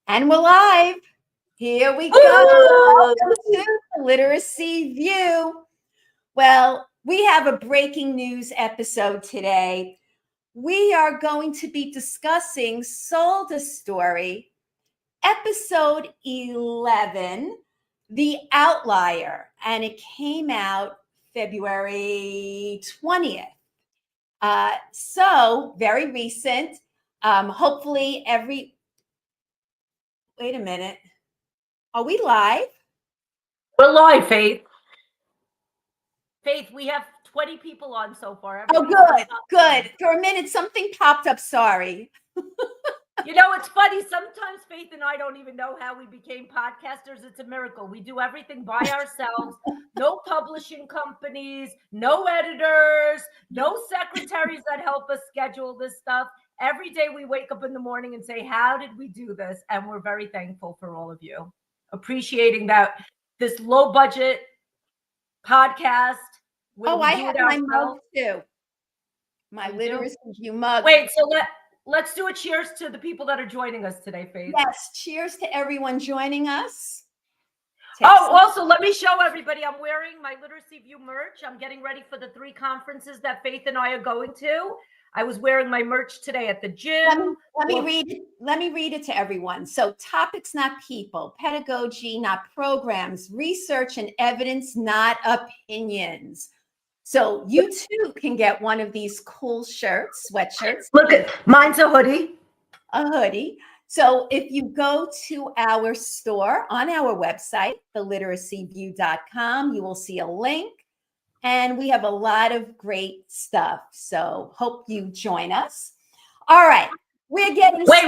And we're live. Here we go. Woo! Welcome to the Literacy View. Well, we have a breaking news episode today. We are going to be discussing Sold a Story, episode 11, The Outlier, and it came out February 20th. So very recent. Hopefully wait a minute. Are we live? We're live, Faith. Faith, we have 20 people on so far. Oh, good. For a minute, something popped up. Sorry. You know, it's funny. Sometimes Faith and I don't even know how we became podcasters. It's a miracle. We do everything by ourselves. No publishing companies, no editors, no secretaries that help us schedule this stuff. Every day we wake up in the morning and say, how did we do this? And we're very thankful for all of you. Appreciating that this low budget podcast. I have my mug too. My Literacy View mug. Wait, so let's do a cheers to the people that are joining us today, Faith. Yes, cheers to everyone joining us. Also, let me show everybody. I'm wearing my Literacy View merch. I'm getting ready for the 3 conferences that Faith and I are going to. I was wearing my merch today at the gym. Let me read it to everyone. So, topics, not people. Pedagogy, not programs. Research and evidence, not opinions. So you too can get one of these cool shirts, sweatshirts. Look at mine's a hoodie. A hoodie. So if you go to our store on our website, theliteracyview.com, you will see a link. And we have a lot of great stuff. So hope you join us. All right. We're getting one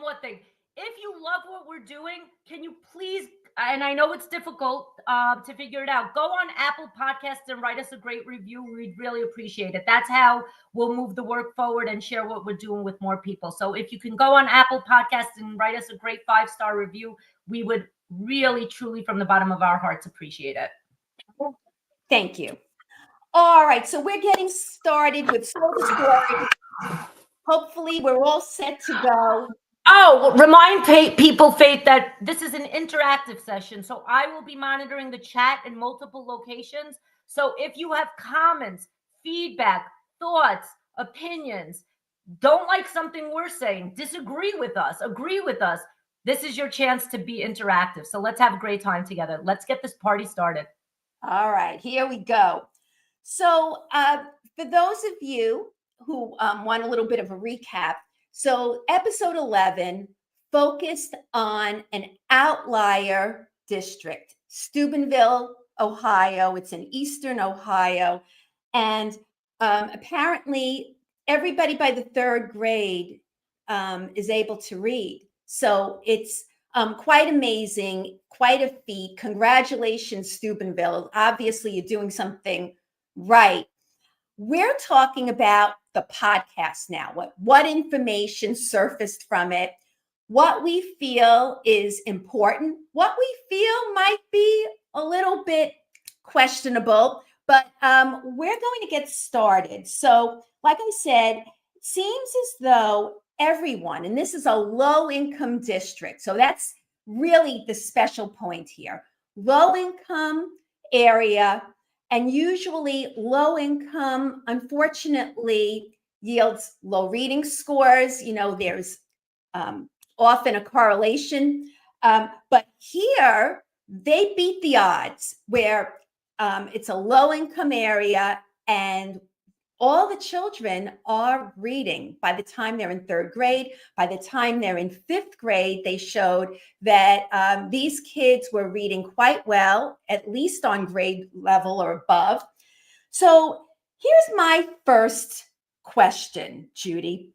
more thing. If you love what we're doing, can you please, and I know it's difficult to figure it out, go on Apple Podcasts and write us a great review. We'd really appreciate it. That's how we'll move the work forward and share what we're doing with more people. So if you can go on Apple Podcasts and write us a great 5-star review, we would really, truly, from the bottom of our hearts, appreciate it. Thank you. All right. So we're getting started with Sold a Story. Hopefully we're all set to go. Oh, remind people, Faith, that this is an interactive session. So I will be monitoring the chat in multiple locations. So if you have comments, feedback, thoughts, opinions, don't like something we're saying, disagree with us, agree with us, this is your chance to be interactive. So let's have a great time together. Let's get this party started. All right, here we go. So for those of you who want a little bit of a recap, so episode 11 focused on an outlier district, Steubenville, Ohio. It's in Eastern Ohio. And apparently everybody by the 3rd grade is able to read. So it's quite amazing, quite a feat. Congratulations, Steubenville. Obviously, you're doing something right. We're talking about the podcast now, what information surfaced from it, what we feel is important, what we feel might be a little bit questionable, but we're going to get started. So, like I said, it seems as though everyone, and this is a low-income district, so that's really the special point here, low-income area. And usually low income, unfortunately, yields low reading scores. You know, there's often a correlation. But here, they beat the odds where it's a low income area and all the children are reading. By the time they're in 3rd grade, by the time they're in 5th grade, they showed that these kids were reading quite well, at least on grade level or above. So here's my first question, Judy.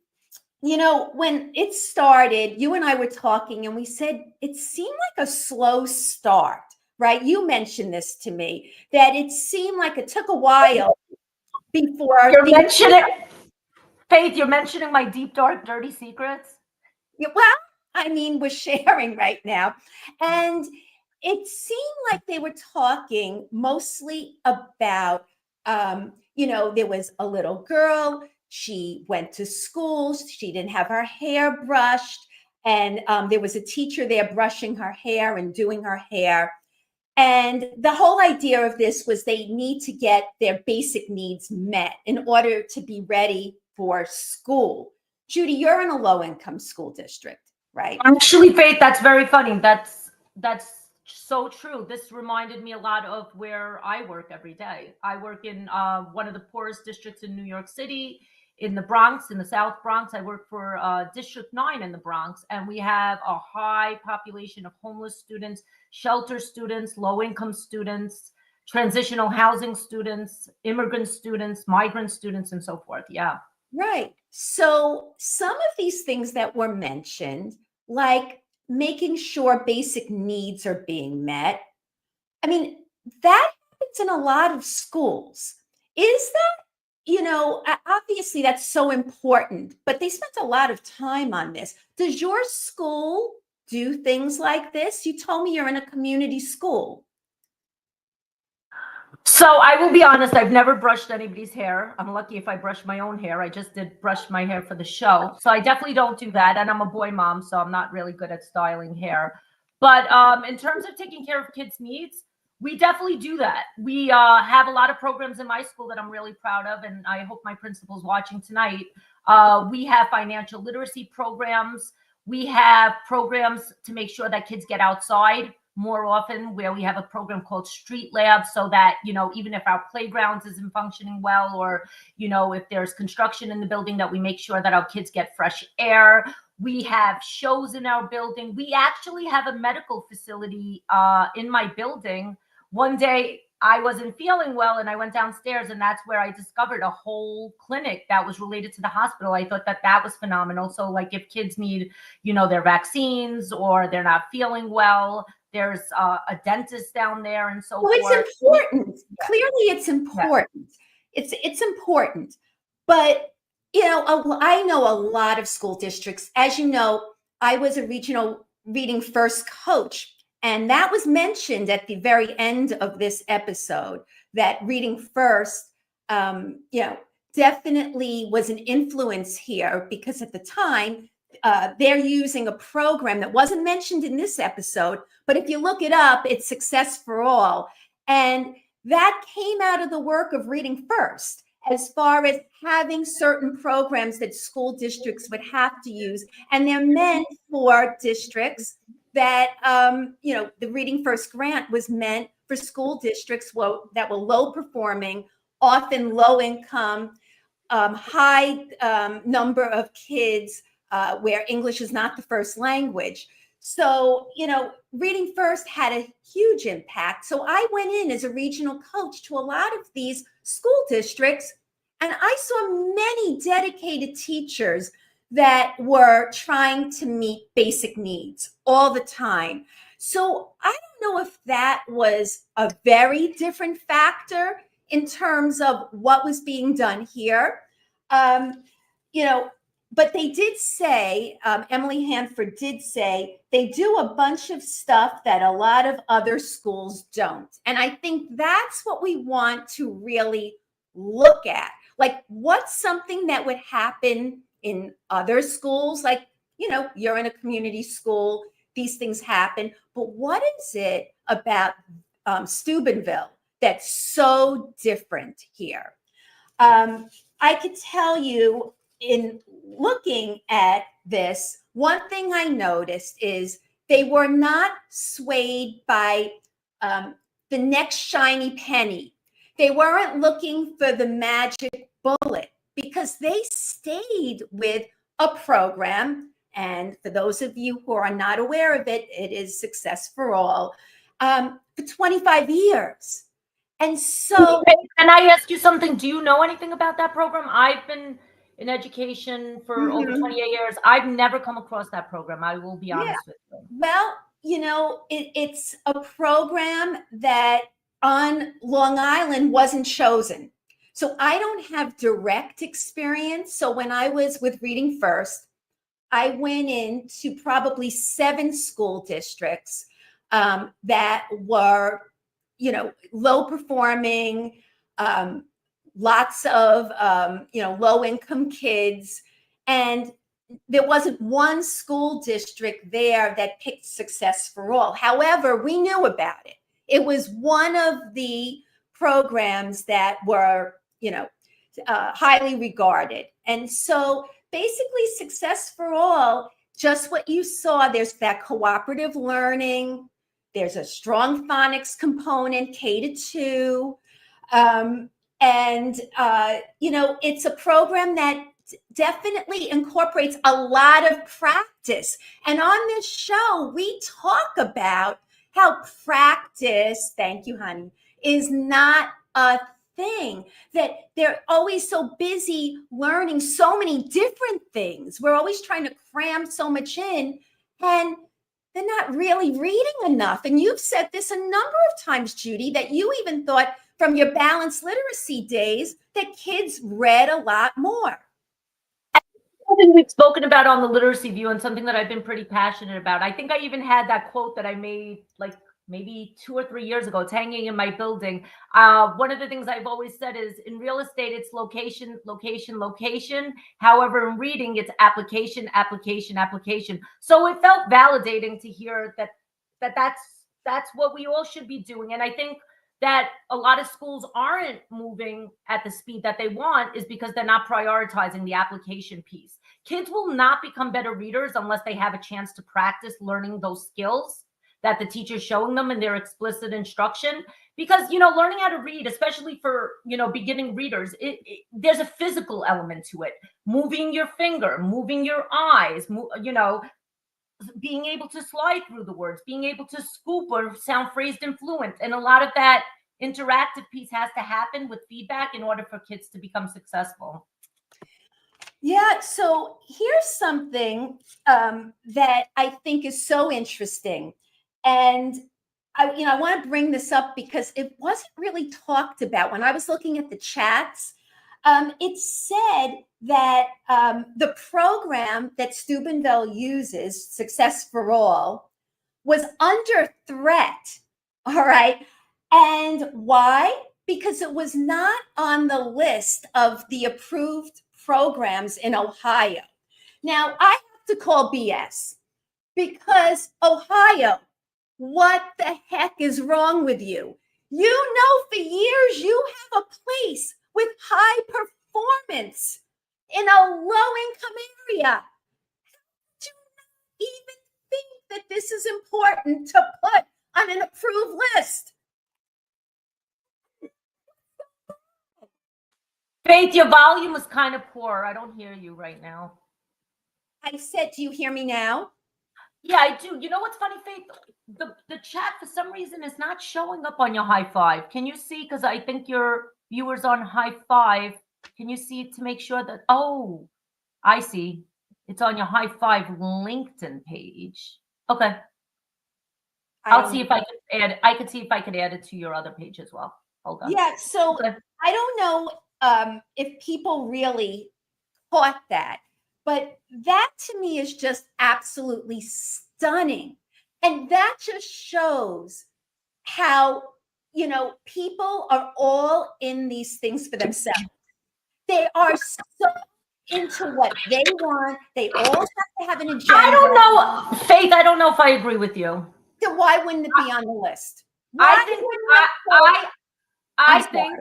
You know, when it started, you and I were talking and we said it seemed like a slow start, right? You mentioned this to me, that it seemed like it took a while before Faith, you're mentioning my deep, dark, dirty secrets. Yeah, well, I mean, we're sharing right now. And it seemed like they were talking mostly about, there was a little girl. She went to school. She didn't have her hair brushed. and there was a teacher there brushing her hair and doing her hair. And the whole idea of this was they need to get their basic needs met in order to be ready for school. Judy, you're in a low-income school district, right? Actually, Faith, that's very funny. That's so true. This reminded me a lot of where I work every day. I work in one of the poorest districts in New York City, in the Bronx, in the South Bronx. I work for District 9 in the Bronx, and we have a high population of homeless students, shelter students, low-income students, transitional housing students, immigrant students, migrant students, and so forth. Yeah. Right. So some of these things that were mentioned, like making sure basic needs are being met, I mean, that happens in a lot of schools. Is that, obviously that's so important, but they spent a lot of time on this. Does your school do things like this? You told me you're in a community school. So I will be honest, I've never brushed anybody's hair. I'm lucky if I brush my own hair. I just did brush my hair for the show. So I definitely don't do that. And I'm a boy mom, so I'm not really good at styling hair. But in terms of taking care of kids' needs, we definitely do that. We have a lot of programs in my school that I'm really proud of, and I hope my principal's watching tonight. We have financial literacy programs. We have programs to make sure that kids get outside more often, where we have a program called Street Lab, so that, even if our playgrounds isn't functioning well, or, if there's construction in the building, that we make sure that our kids get fresh air. We have shows in our building. We actually have a medical facility in my building. One day I wasn't feeling well and I went downstairs, and that's where I discovered a whole clinic that was related to the hospital. I thought that was phenomenal. So like if kids need, their vaccines or they're not feeling well, there's a dentist down there and so forth. It's important. Yeah. Clearly it's important. Yeah. It's important. But, I know a lot of school districts. As you know, I was a regional Reading First coach. And that was mentioned at the very end of this episode, that Reading First, definitely was an influence here, because at the time, they're using a program that wasn't mentioned in this episode, but if you look it up, it's Success for All. And that came out of the work of Reading First, as far as having certain programs that school districts would have to use. And they're meant for districts that, the Reading First grant was meant for school districts that were low performing, often low income, high number of kids where English is not the first language. So, Reading First had a huge impact. So I went in as a regional coach to a lot of these school districts, and I saw many dedicated teachers that were trying to meet basic needs all the time. So I don't know if that was a very different factor in terms of what was being done here. But they did say, Emily Hanford did say, they do a bunch of stuff that a lot of other schools don't. And I think that's what we want to really look at. Like, what's something that would happen in other schools? Like, you're in a community school, these things happen. But what is it about Steubenville that's so different here? I could tell you, in looking at this, one thing I noticed is they were not swayed by the next shiny penny. They weren't looking for the magic bullet, because they stayed with a program. And for those of you who are not aware of it, it is Success for All, for 25 years. And so, can I ask you something? Do you know anything about that program? I've been in education for over 28 years. I've never come across that program. I will be honest with you. Well, it's a program that on Long Island wasn't chosen. So I don't have direct experience. So when I was with Reading First, I went into probably 7 school districts that were, low performing, lots of, low income kids. And there wasn't one school district there that picked Success for All. However, we knew about it. It was one of the programs that were, highly regarded. And so basically Success for All, just what you saw, there's that cooperative learning, there's a strong phonics component, K-2. It's a program that definitely incorporates a lot of practice. And on this show, we talk about how practice, thank you, honey, is not a thing, that they're always so busy learning so many different things. We're always trying to cram so much in, and they're not really reading enough. And you've said this a number of times, Judy, that you even thought from your balanced literacy days that kids read a lot more. Something we've spoken about on the Literacy View, and something that I've been pretty passionate about. I think I even had that quote that I made like maybe 2 or 3 years ago. It's hanging in my building. One of the things I've always said is, in real estate, it's location, location, location. However, in reading, it's application, application, application. So it felt validating to hear that's what we all should be doing. And I think that a lot of schools aren't moving at the speed that they want is because they're not prioritizing the application piece. Kids will not become better readers unless they have a chance to practice learning those skills that the teacher's showing them in their explicit instruction. Because, learning how to read, especially for, beginning readers, there's a physical element to it. Moving your finger, moving your eyes, being able to slide through the words, being able to scoop or sound phrased and fluent. And a lot of that interactive piece has to happen with feedback in order for kids to become successful. Yeah, so here's something that I think is so interesting. And I want to bring this up because it wasn't really talked about. When I was looking at the chats, it said that the program that Steubenville uses, Success for All, was under threat. All right. And why? Because it was not on the list of the approved programs in Ohio. Now, I have to call BS, because Ohio, what the heck is wrong with you? For years you have a place with high performance in a low-income area. Do not even think that this is important to put on an approved list. Faith, your volume is kind of poor. I don't hear you right now. I said, do you hear me now? Yeah, I do. You know what's funny, Faith? The chat, for some reason, is not showing up on your high five. Can you see? Because I think your viewers on high five. Can you see to make sure that? Oh, I see. It's on your high five LinkedIn page. Okay. I'll see if I can add. I could see if I could add it to your other page as well. Hold on. Yeah. So okay. I don't know if people really caught that, but that to me is just absolutely stunning. And that just shows how, people are all in these things for themselves. They are so into what they want. They all have to have an agenda. I don't know, Faith, I don't know if I agree with you. So why wouldn't it be on the list? I think,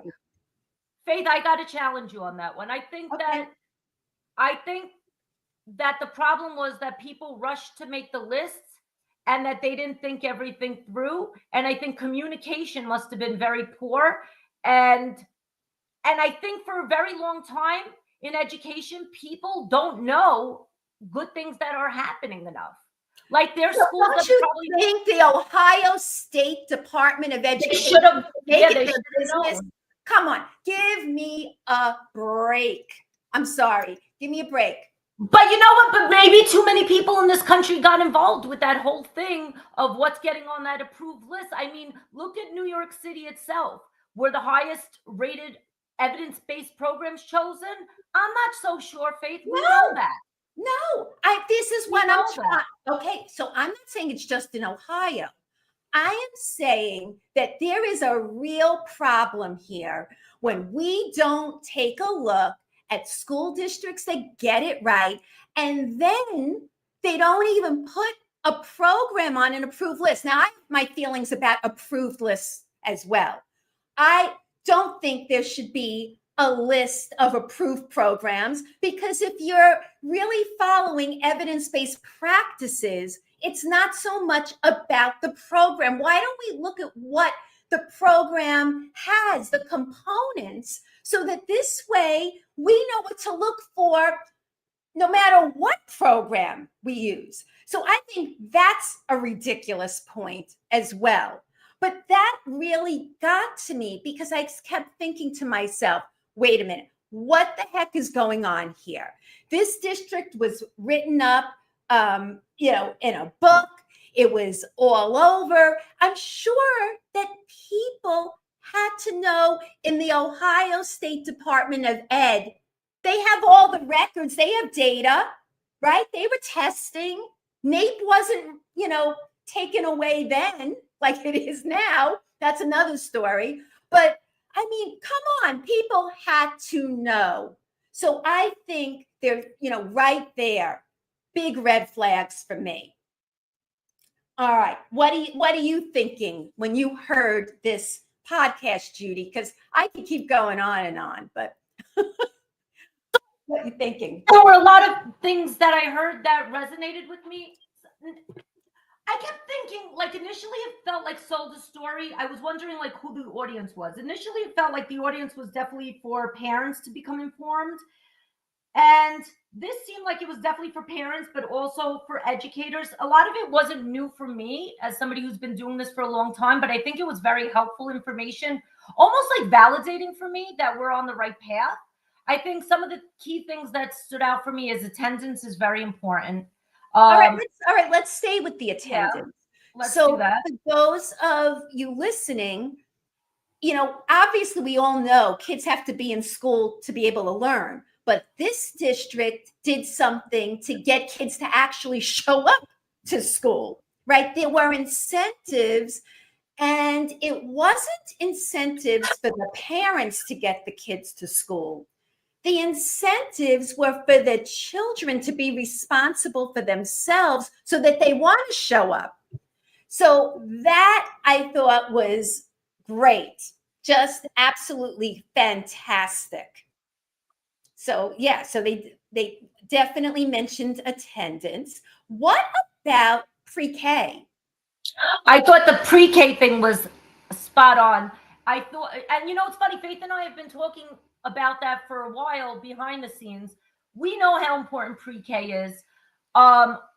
Faith, I got to challenge you on that one. I think that the problem was that people rushed to make the lists and that they didn't think everything through. And I think communication must have been very poor. And I think for a very long time in education, people don't know good things that are happening enough. Like there's schools that probably think the Ohio State Department of Education should have business. Come on, give me a break. I'm sorry, give me a break. But you know what? But maybe too many people in this country got involved with that whole thing of what's getting on that approved list. I mean, look at New York City itself. Were the highest rated evidence-based programs chosen? I'm not so sure, Faith. We know that. No, this is what I'm trying. Okay, so I'm not saying it's just in Ohio. I am saying that there is a real problem here when we don't take a look at school districts that get it right, and then they don't even put a program on an approved list. Now, I have my feelings about approved lists as well. I don't think there should be a list of approved programs, because if you're really following evidence-based practices, it's not so much about the program. Why don't we look at what the program has, the components, so that this way we know what to look for no matter what program we use. So I think that's a ridiculous point as well. But that really got to me, because I kept thinking to myself, wait a minute, what the heck is going on here? This district was written up, in a book. It was all over. I'm sure that people had to know in the Ohio State Department of Ed, they have all the records, they have data, right? They were testing. NAEP wasn't, taken away then like it is now. That's another story. But I mean, come on, people had to know. So I think they're, right there, big red flags for me. All right. What are you thinking when you heard this podcast, Judy? Because I could keep going on and on, but what are you thinking? There were a lot of things that I heard that resonated with me. I kept thinking, like, initially it felt like sold a story. I was wondering, like, who the audience was. Initially, it felt like the audience was definitely for parents to become informed. And this seemed like it was definitely for parents, but also for educators. A lot of it wasn't new for me as somebody who's been doing this for a long time, but I think it was very helpful information, almost like validating for me that we're on the right path. I think some of the key things that stood out for me is attendance is very important. All right, let's stay with the attendance. Yeah, let's so do that. For those of you listening, obviously we all know kids have to be in school to be able to learn, but this district did something to get kids to actually show up to school, right? There were incentives, and it wasn't incentives for the parents to get the kids to school. The incentives were for the children to be responsible for themselves so that they want to show up. So that I thought was great, just absolutely fantastic. So yeah, so they definitely mentioned attendance. What about pre-K? I thought the pre-K thing was spot on. I thought, and it's funny, Faith and I have been talking about that for a while behind the scenes. We know how important pre-K is.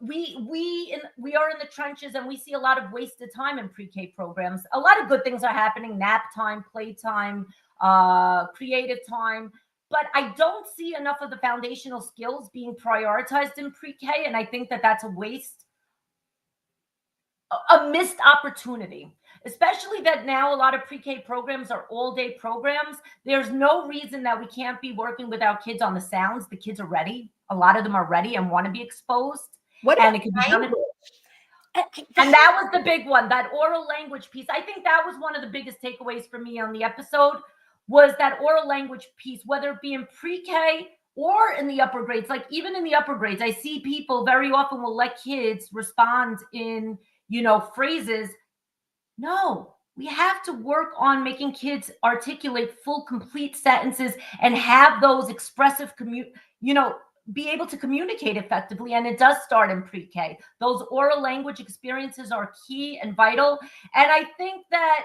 We are in the trenches, and we see a lot of wasted time in pre-K programs. A lot of good things are happening: nap time, playtime, creative time. But I don't see enough of the foundational skills being prioritized in pre-K, and I think that that's a waste, a missed opportunity, especially that now a lot of pre-K programs are all-day programs. There's no reason that we can't be working with our kids on the sounds. The kids are ready. A lot of them are ready and want to be exposed. What and about it can be done. language? And that was the big one, that oral language piece. I think that was one of the biggest takeaways for me on the episode, was that oral language piece, whether it be in pre-K or in the upper grades. Like even in the upper grades, I see people very often will let kids respond in phrases. No, we have to work on making kids articulate full, complete sentences and have those expressive be able to communicate effectively. And it does start in pre-K. Those oral language experiences are key and vital. And I think that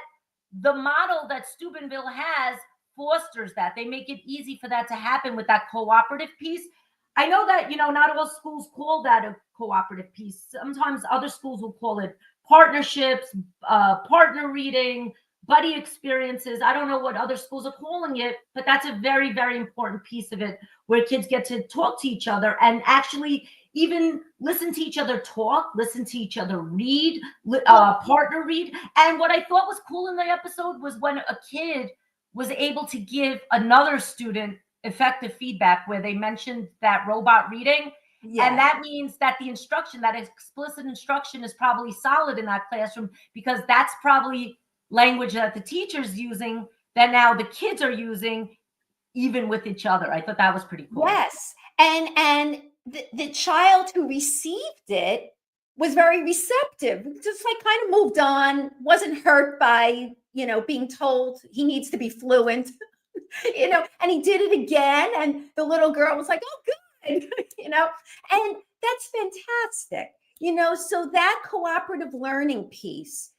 the model that Steubenville has fosters that. They make it easy for that to happen with that cooperative piece. I know that, not all schools call that a cooperative piece. Sometimes other schools will call it partnerships, partner reading, buddy experiences. I don't know what other schools are calling it, but that's a very, very important piece of it, where kids get to talk to each other and actually even listen to each other talk, listen to each other read, partner read. And what I thought was cool in the episode was when a kid was able to give another student effective feedback, where they mentioned that robot reading. Yeah. And that means that the instruction, that explicit instruction, is probably solid in that classroom, because that's probably language that the teacher's using that now the kids are using even with each other. I thought that was pretty cool. Yes. And the child who received it was very receptive, just like kind of moved on, wasn't hurt by, being told he needs to be fluent, and he did it again. And the little girl was like, oh, good, and that's fantastic, so that cooperative learning piece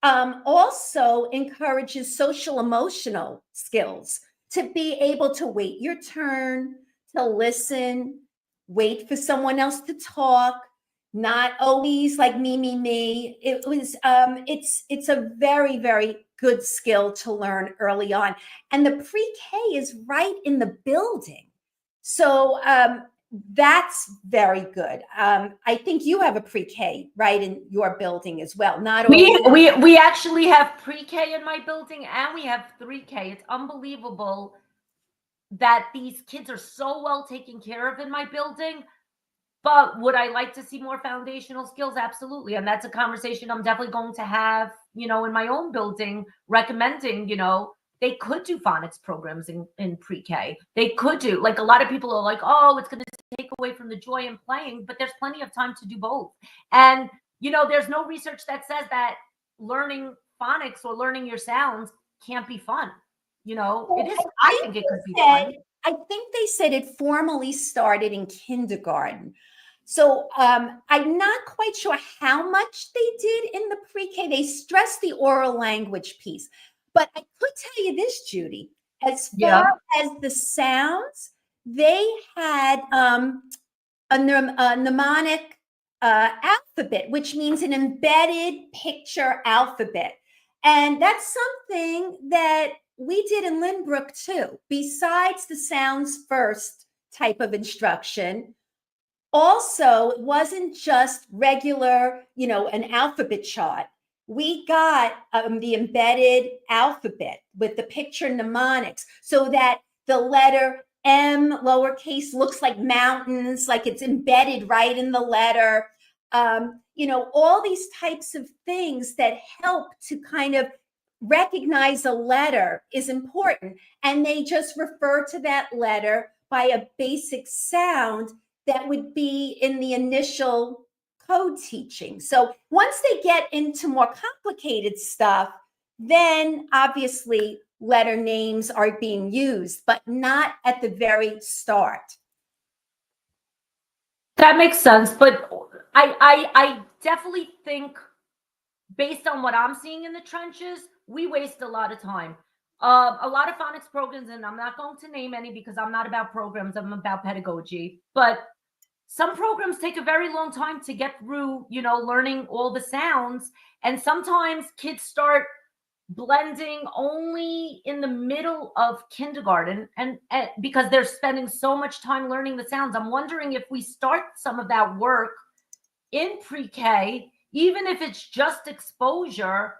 also encourages social emotional skills, to be able to wait your turn, to listen, wait for someone else to talk, not always like me. It's a very, very good skill to learn early on. And the pre-K is right in the building. So that's very good. I think you have a pre-K right in your building as well. Not we actually have pre-K in my building, and we have 3K. It's unbelievable that these kids are so well taken care of in my building. But would I like to see more foundational skills? Absolutely. And that's a conversation I'm definitely going to have, in my own building, recommending, they could do phonics programs in pre-K. They could do, like, a lot of people are like, oh, it's going to take away from the joy in playing, but there's plenty of time to do both. And, there's no research that says that learning phonics or learning your sounds can't be fun. It is. I think it could be fun. I think they said it formally started in kindergarten. So I'm not quite sure how much they did in the pre-K. They stressed the oral language piece. But I could tell you this, Judy, as far as the sounds, they had a mnemonic alphabet, which means an embedded picture alphabet. And that's something that we did in Lynbrook too. Besides the sounds first type of instruction, also, it wasn't just regular, an alphabet chart. We got the embedded alphabet with the picture mnemonics, so that the letter M lowercase looks like mountains, like it's embedded right in the letter. All these types of things that help to kind of recognize a letter is important. And they just refer to that letter by a basic sound that would be in the initial code teaching. So once they get into more complicated stuff, then obviously letter names are being used, but not at the very start. That makes sense. But I definitely think, based on what I'm seeing in the trenches, we waste a lot of time. A lot of phonics programs, and I'm not going to name any because I'm not about programs, I'm about pedagogy, but some programs take a very long time to get through, learning all the sounds. And sometimes kids start blending only in the middle of kindergarten, and because they're spending so much time learning the sounds. I'm wondering if we start some of that work in pre-K, even if it's just exposure.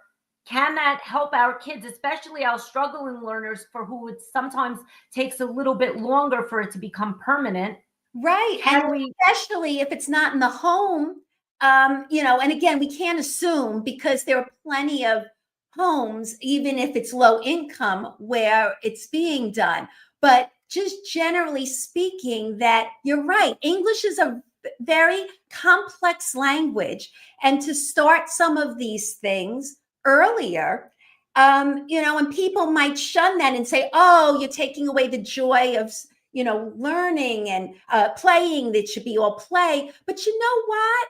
Can that help our kids, especially our struggling learners, for who it sometimes takes a little bit longer for it to become permanent? Right. And especially if it's not in the home, and again, we can't assume, because there are plenty of homes, even if it's low income, where it's being done. But just generally speaking, that you're right. English is a very complex language. And to start some of these things earlier, and people might shun that and say, oh, you're taking away the joy of learning and playing. That should be all play. But you know what?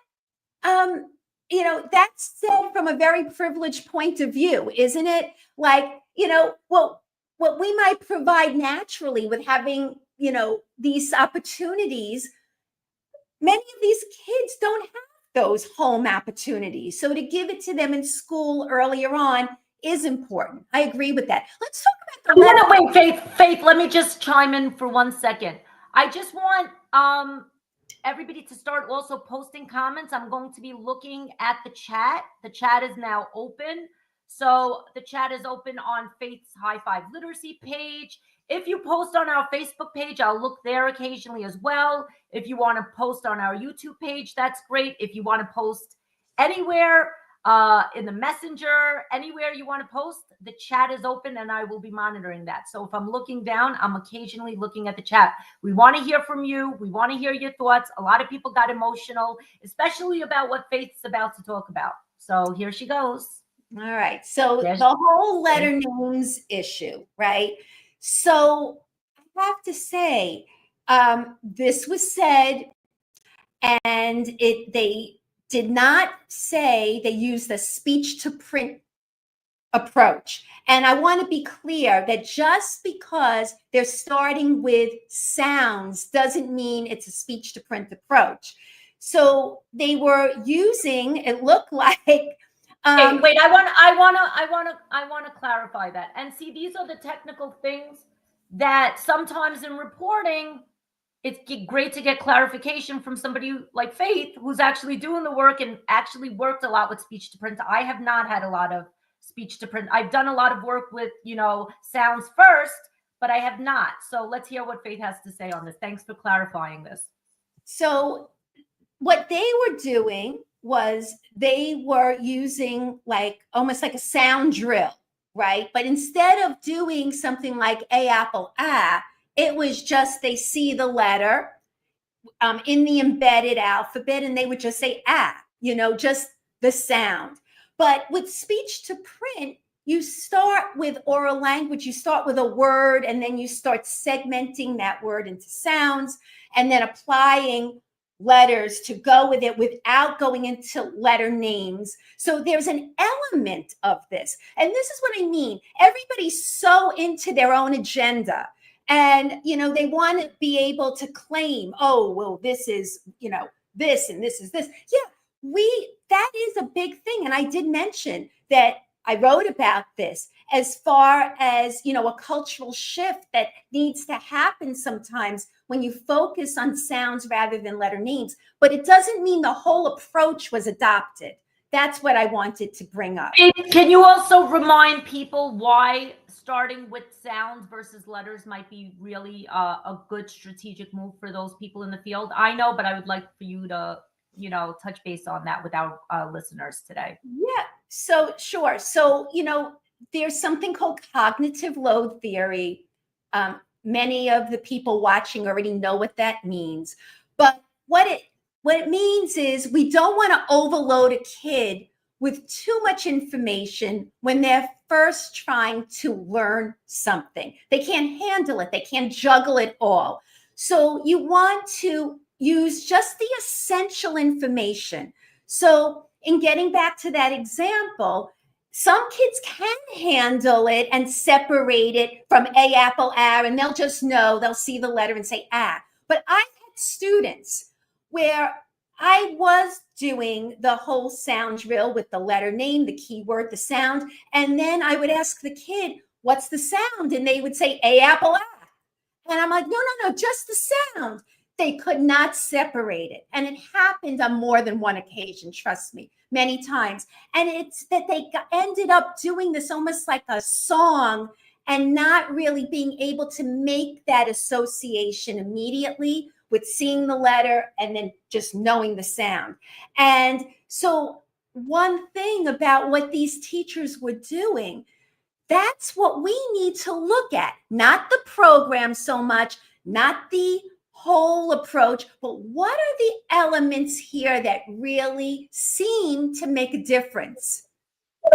That's said from a very privileged point of view, isn't it? Like, what we might provide naturally with having, these opportunities, many of these kids don't have those home opportunities. So to give it to them in school earlier on is important. I agree with that. Let's talk about the Faith, let me just chime in for 1 second. I just want everybody to start also posting comments. I'm going to be looking at the chat. The chat is now open. So the chat is open on Faith's High Five Literacy page. If you post on our Facebook page, I'll look there occasionally as well. If you want to post on our YouTube page, that's great. If you want to post anywhere, in the messenger, anywhere you want to post. The chat is open and I will be monitoring that. So if I'm looking down, I'm occasionally looking at the chat. We want to hear from you. We want to hear your thoughts. A lot of people got emotional, especially about what Faith's about to talk about. So here she goes. All right. So the whole letter names issue, right? So I have to say, this was said, and they did not say they used the speech to print approach. And I want to be clear that just because they're starting with sounds doesn't mean it's a speech to print approach. So they were using, it looked like, wait, I want to clarify that. And see, these are the technical things that sometimes in reporting, it's great to get clarification from somebody like Faith, who's actually doing the work and actually worked a lot with speech to print. I have not had a lot of speech to print. I've done a lot of work with, sounds first, but I have not. So let's hear what Faith has to say on this. Thanks for clarifying this. So what they were doing was they were using almost like a sound drill, right? But instead of doing something like a apple, it was just they see the letter in the embedded alphabet and they would just say just the sound. But with speech to print, you start with oral language, you start with a word, and then you start segmenting that word into sounds and then applying letters to go with it without going into letter names. So there's an element of this. And this is what I mean. Everybody's so into their own agenda. And, they want to be able to claim, oh, well, this is, this and this is this. Yeah, that is a big thing. And I did mention that I wrote about this as far as, a cultural shift that needs to happen sometimes when you focus on sounds rather than letter names. But it doesn't mean the whole approach was adopted. That's what I wanted to bring up. Can you also remind people why starting with sounds versus letters might be really a good strategic move for those people in the field? I know, but I would like for you to, touch base on that with our listeners today. Yeah, so sure. So, there's something called cognitive load theory. Many of the people watching already know what that means. But what it means is we don't want to overload a kid with too much information when they're first trying to learn something. They can't handle it. They can't juggle it all. So you want to use just the essential information. So in getting back to that example, some kids can handle it and separate it from a apple, and they'll just know, they'll see the letter and say, But I've had students where I was doing the whole sound drill with the letter name, the keyword, the sound. And then I would ask the kid, what's the sound? And they would say, a apple, And I'm like, no, just the sound. They could not separate it. And it happened on more than one occasion, trust me, many times. And it's that they ended up doing this almost like a song and not really being able to make that association immediately with seeing the letter and then just knowing the sound. And so one thing about what these teachers were doing, that's what we need to look at, not the program so much, not the whole approach, but what are the elements here that really seem to make a difference?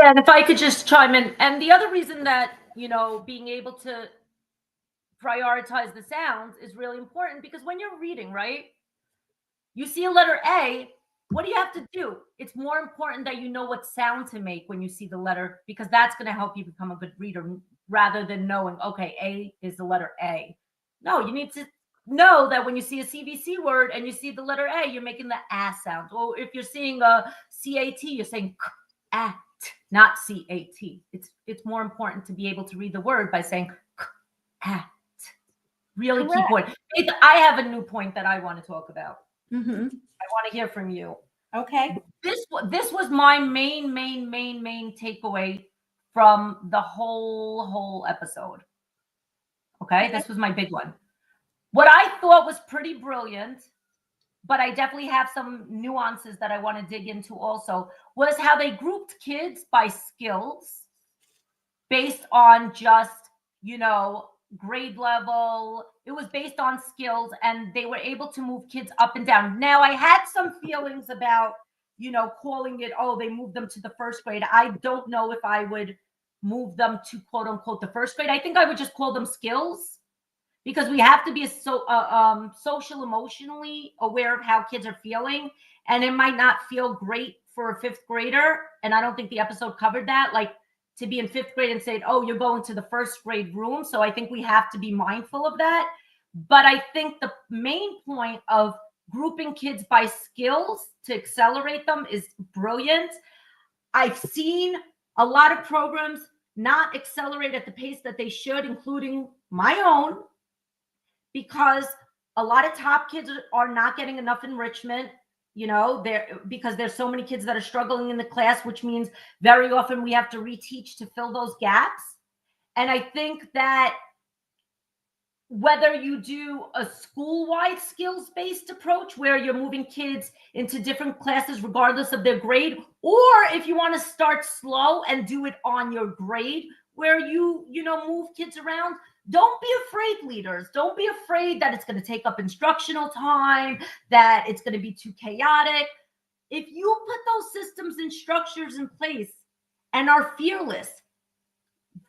And if I could just chime in, and the other reason that, being able to prioritize the sounds is really important, because when you're reading, right, you see a letter A, what do you have to do? It's more important that you know what sound to make when you see the letter, because that's going to help you become a good reader, rather than knowing, okay, A is the letter A. No, you need to know that when you see a CVC word and you see the letter A, you're making the sound. Or if you're seeing a CAT, you're saying at, not CAT. It's more important to be able to read the word by saying at. Really key point. I have a new point that I want to talk about. Mm-hmm. I want to hear from you. Okay. This was my main takeaway from the whole episode. Okay, this was my big one. What I thought was pretty brilliant, but I definitely have some nuances that I want to dig into also, was how they grouped kids by skills based on just, grade level. It was based on skills, and they were able to move kids up and down. Now, I had some feelings about, calling it, oh, they moved them to the first grade. I don't know if I would move them to quote unquote the first grade. I think I would just call them skills, because we have to be social emotionally aware of how kids are feeling, and it might not feel great for a fifth grader. And I don't think the episode covered that, like to be in fifth grade and say, oh, you're going to the first grade room. So I think we have to be mindful of that. But I think the main point of grouping kids by skills to accelerate them is brilliant. I've seen a lot of programs not accelerate at the pace that they should, including my own, because a lot of top kids are not getting enough enrichment, because there's so many kids that are struggling in the class, which means very often we have to reteach to fill those gaps. And I think that whether you do a school-wide skills-based approach where you're moving kids into different classes regardless of their grade, or if you want to start slow and do it on your grade where you move kids around, don't be afraid, leaders. Don't be afraid that it's going to take up instructional time, that it's going to be too chaotic. If you put those systems and structures in place and are fearless,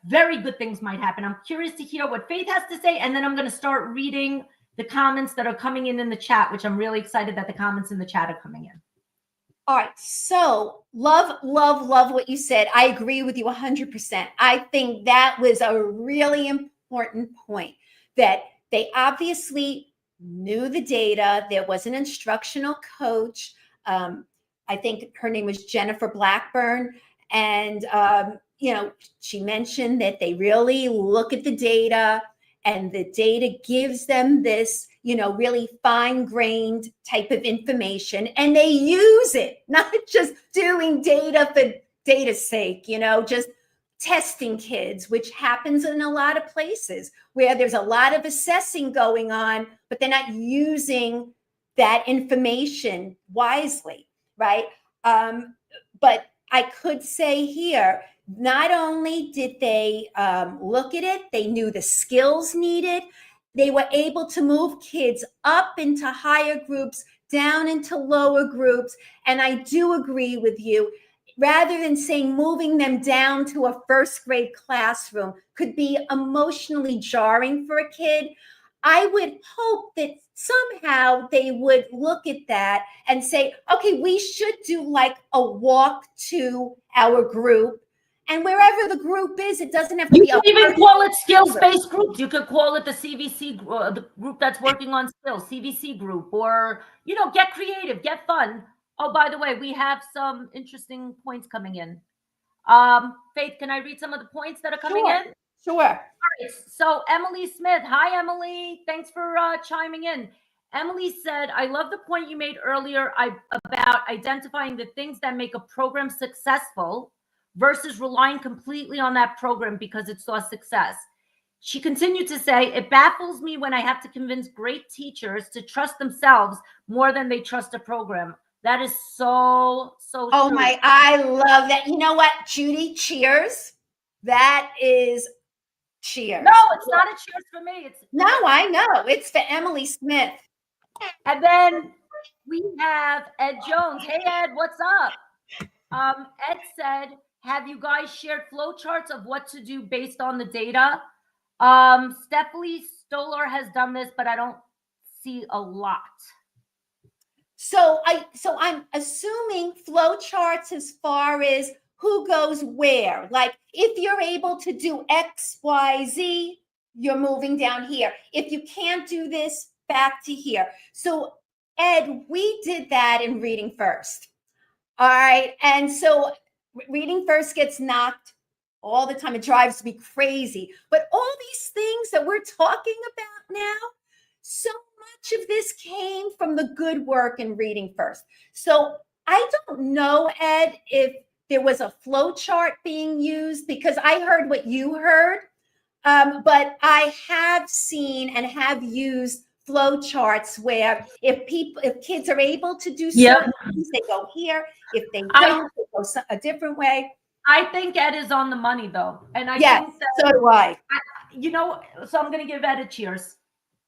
very good things might happen. I'm curious to hear what Faith has to say, and then I'm going to start reading the comments that are coming in the chat, which I'm really excited that the comments in the chat are coming in. All right. So love what you said. I agree with you 100%. I think that was a really important point, that they obviously knew the data. There was an instructional coach. I think her name was Jennifer Blackburn. And, she mentioned that they really look at the data, and the data gives them this, really fine-grained type of information, and they use it, not just doing data for data's sake, just testing kids, which happens in a lot of places where there's a lot of assessing going on, but they're not using that information wisely, right? But I could say here, not only did they look at it, they knew the skills needed. They were able to move kids up into higher groups, down into lower groups. And I do agree with you. Rather than saying moving them down to a first grade classroom could be emotionally jarring for a kid, I would hope that somehow they would look at that and say, okay, we should do like a walk to our group. And wherever the group is, it doesn't have to you be. You can even call it skills-based group. You could call it the CVC, the group that's working on skills, CVC group, or, get creative, get fun. Oh, by the way, we have some interesting points coming in. Faith, can I read some of the points that are coming in? Sure. All right. So Emily Smith, hi, Emily. Thanks for chiming in. Emily said, I love the point you made earlier about identifying the things that make a program successful versus relying completely on that program because it saw success. She continued to say, it baffles me when I have to convince great teachers to trust themselves more than they trust a program. That is so true. I love that. You know what, Judy? Cheers. That is cheers. No, it's not a cheers for me. No, I know. It's for Emily Smith. And then we have Ed Jones. Hey, Ed, what's up? Ed said, have you guys shared flowcharts of what to do based on the data? Stephanie Stoller has done this, but I don't see a lot. So I'm assuming flowcharts as far as who goes where. Like if you're able to do X, Y, Z, you're moving down here. If you can't do this, back to here. So Ed, we did that in Reading First. All right. And so Reading First gets knocked all the time. It drives me crazy. But all these things that we're talking about now, so much of this came from the good work in Reading First. So I don't know, Ed, if there was a flow chart being used, because I heard what you heard, but I have seen and have used flow charts where if kids are able to do Yep. certain things, they go here. If they I- don't, they go a different way. I think Ed is on the money though. And I Yes, think that, so do I. you know, so I'm going to give Ed a cheers.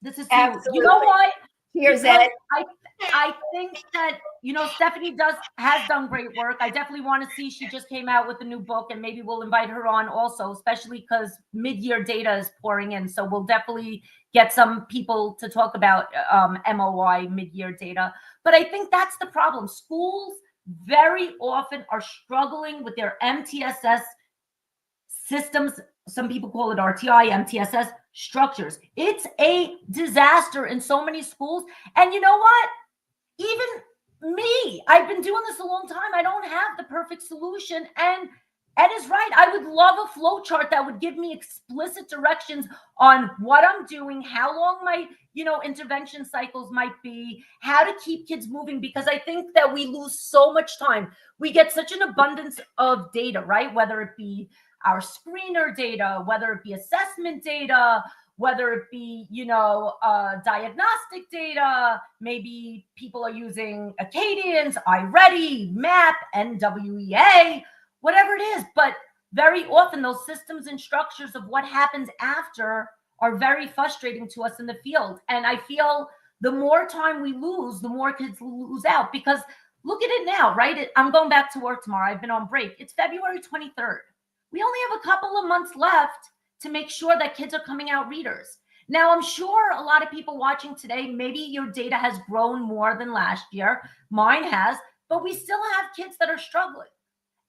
This is Absolutely. you know why? Cheers, Because Ed. I think that, you know, Stephanie has done great work. I definitely want to see, she just came out with a new book, and maybe we'll invite her on also, especially because mid-year data is pouring in. So we'll definitely get some people to talk about MOI mid-year data. But I think that's the problem. Schools very often are struggling with their MTSS systems. Some people call it RTI, MTSS structures. It's a disaster in so many schools. And you know what? Even me, I've been doing this a long time. I don't have the perfect solution. And Ed is right. I would love a flow chart that would give me explicit directions on what I'm doing, how long my, you know, intervention cycles might be, how to keep kids moving, because I think that we lose so much time. We get such an abundance of data, right? Whether it be our screener data, whether it be assessment data, whether it be, you know, diagnostic data, maybe people are using Acadians, iReady, MAP, NWEA, whatever it is. But very often those systems and structures of what happens after are very frustrating to us in the field. And I feel the more time we lose, the more kids lose out, because look at it now, right? I'm going back to work tomorrow. I've been on break. It's February 23rd. We only have a couple of months left to make sure that kids are coming out readers. Now, I'm sure a lot of people watching today, maybe your data has grown more than last year. Mine has, but we still have kids that are struggling.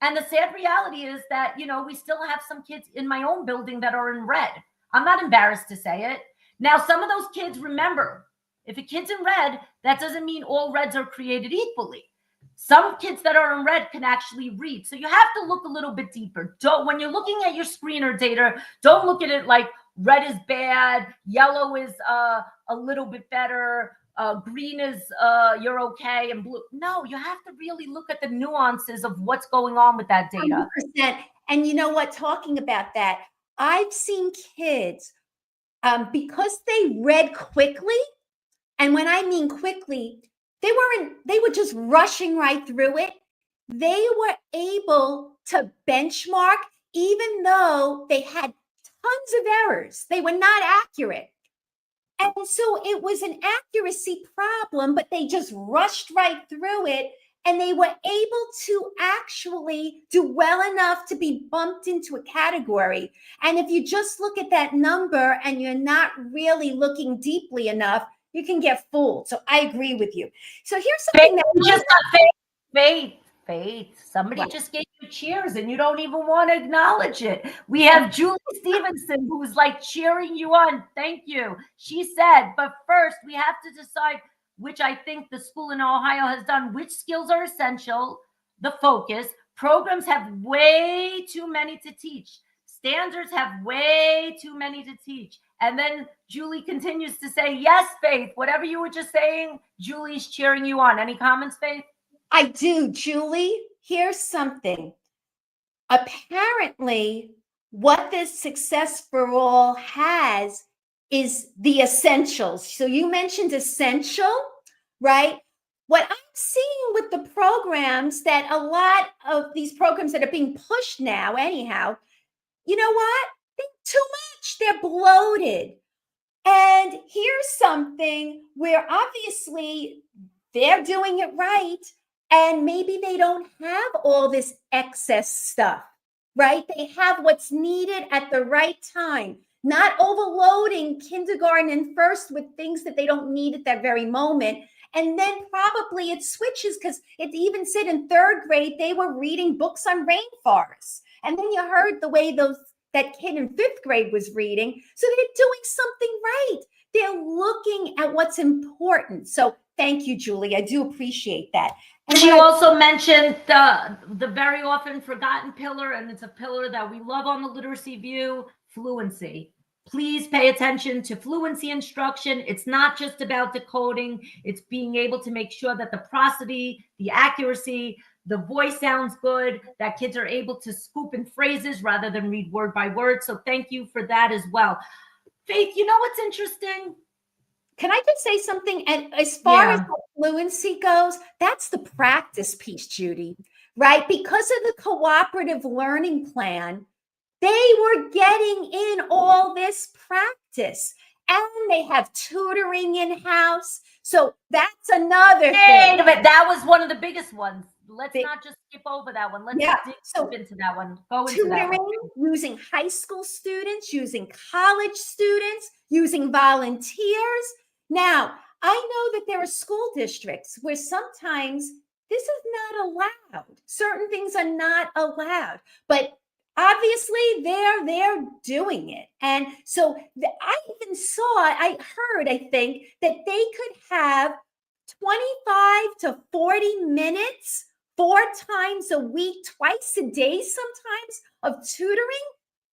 And the sad reality is that, you know, we still have some kids in my own building that are in red. I'm not embarrassed to say it. Now, some of those kids, remember, if a kid's in red, that doesn't mean all reds are created equally. Some kids that are in red can actually read. So you have to look a little bit deeper. When you're looking at your screener data, don't look at it like red is bad, yellow is a little bit better, green is you're okay, and blue. No, you have to really look at the nuances of what's going on with that data. 100%. And you know what, talking about that, I've seen kids, because they read quickly, and when I mean quickly, they were just rushing right through it. They were able to benchmark, even though they had tons of errors. They were not accurate. And so it was an accuracy problem, but they just rushed right through it. And they were able to actually do well enough to be bumped into a category. And if you just look at that number and you're not really looking deeply enough, you can get fooled. So I agree with you. So here's something Faith. Somebody just gave you cheers and you don't even want to acknowledge it. We have Julie Stevenson who's like cheering you on. Thank you. She said, but first we have to decide, which I think the school in Ohio has done, which skills are essential, the focus. Programs have way too many to teach. Standards have way too many to teach. And then Julie continues to say, yes, Faith, whatever you were just saying, Julie's cheering you on. Any comments, Faith? I do, Julie. Here's something. Apparently, what this Success for All has is the essentials. So you mentioned essential, right? What I'm seeing with the programs, that a lot of these programs that are being pushed now, anyhow, you know what? They're too much. They're bloated. And here's something where obviously they're doing it right. And maybe they don't have all this excess stuff, right? They have what's needed at the right time, not overloading kindergarten and first with things that they don't need at that very moment. And then probably it switches, because it even said in third grade, they were reading books on rainforests. And then you heard the way that kid in fifth grade was reading. So they're doing something right. They're looking at what's important. So thank you, Julie. I do appreciate that. And she also mentioned the very often forgotten pillar, and it's a pillar that we love on the Literacy View, fluency. Please pay attention to fluency instruction. It's not just about decoding. It's being able to make sure that the prosody, the accuracy, the voice sounds good, that kids are able to scoop in phrases rather than read word by word. So thank you for that as well. Faith, you know what's interesting? Can I just say something? And as far as fluency goes, that's the practice piece, Judy, right? Because of the cooperative learning plan, they were getting in all this practice, and they have tutoring in-house. So that's another thing. But that was one of the biggest ones. Let's not just skip over that one. Let's dig deep into that one. Go into that one. Using high school students, using college students, using volunteers. Now, I know that there are school districts where sometimes this is not allowed. Certain things are not allowed, but obviously they're doing it. And so I even I think that they could have 25 to 40 minutes 4 times a week, twice a day sometimes, of tutoring.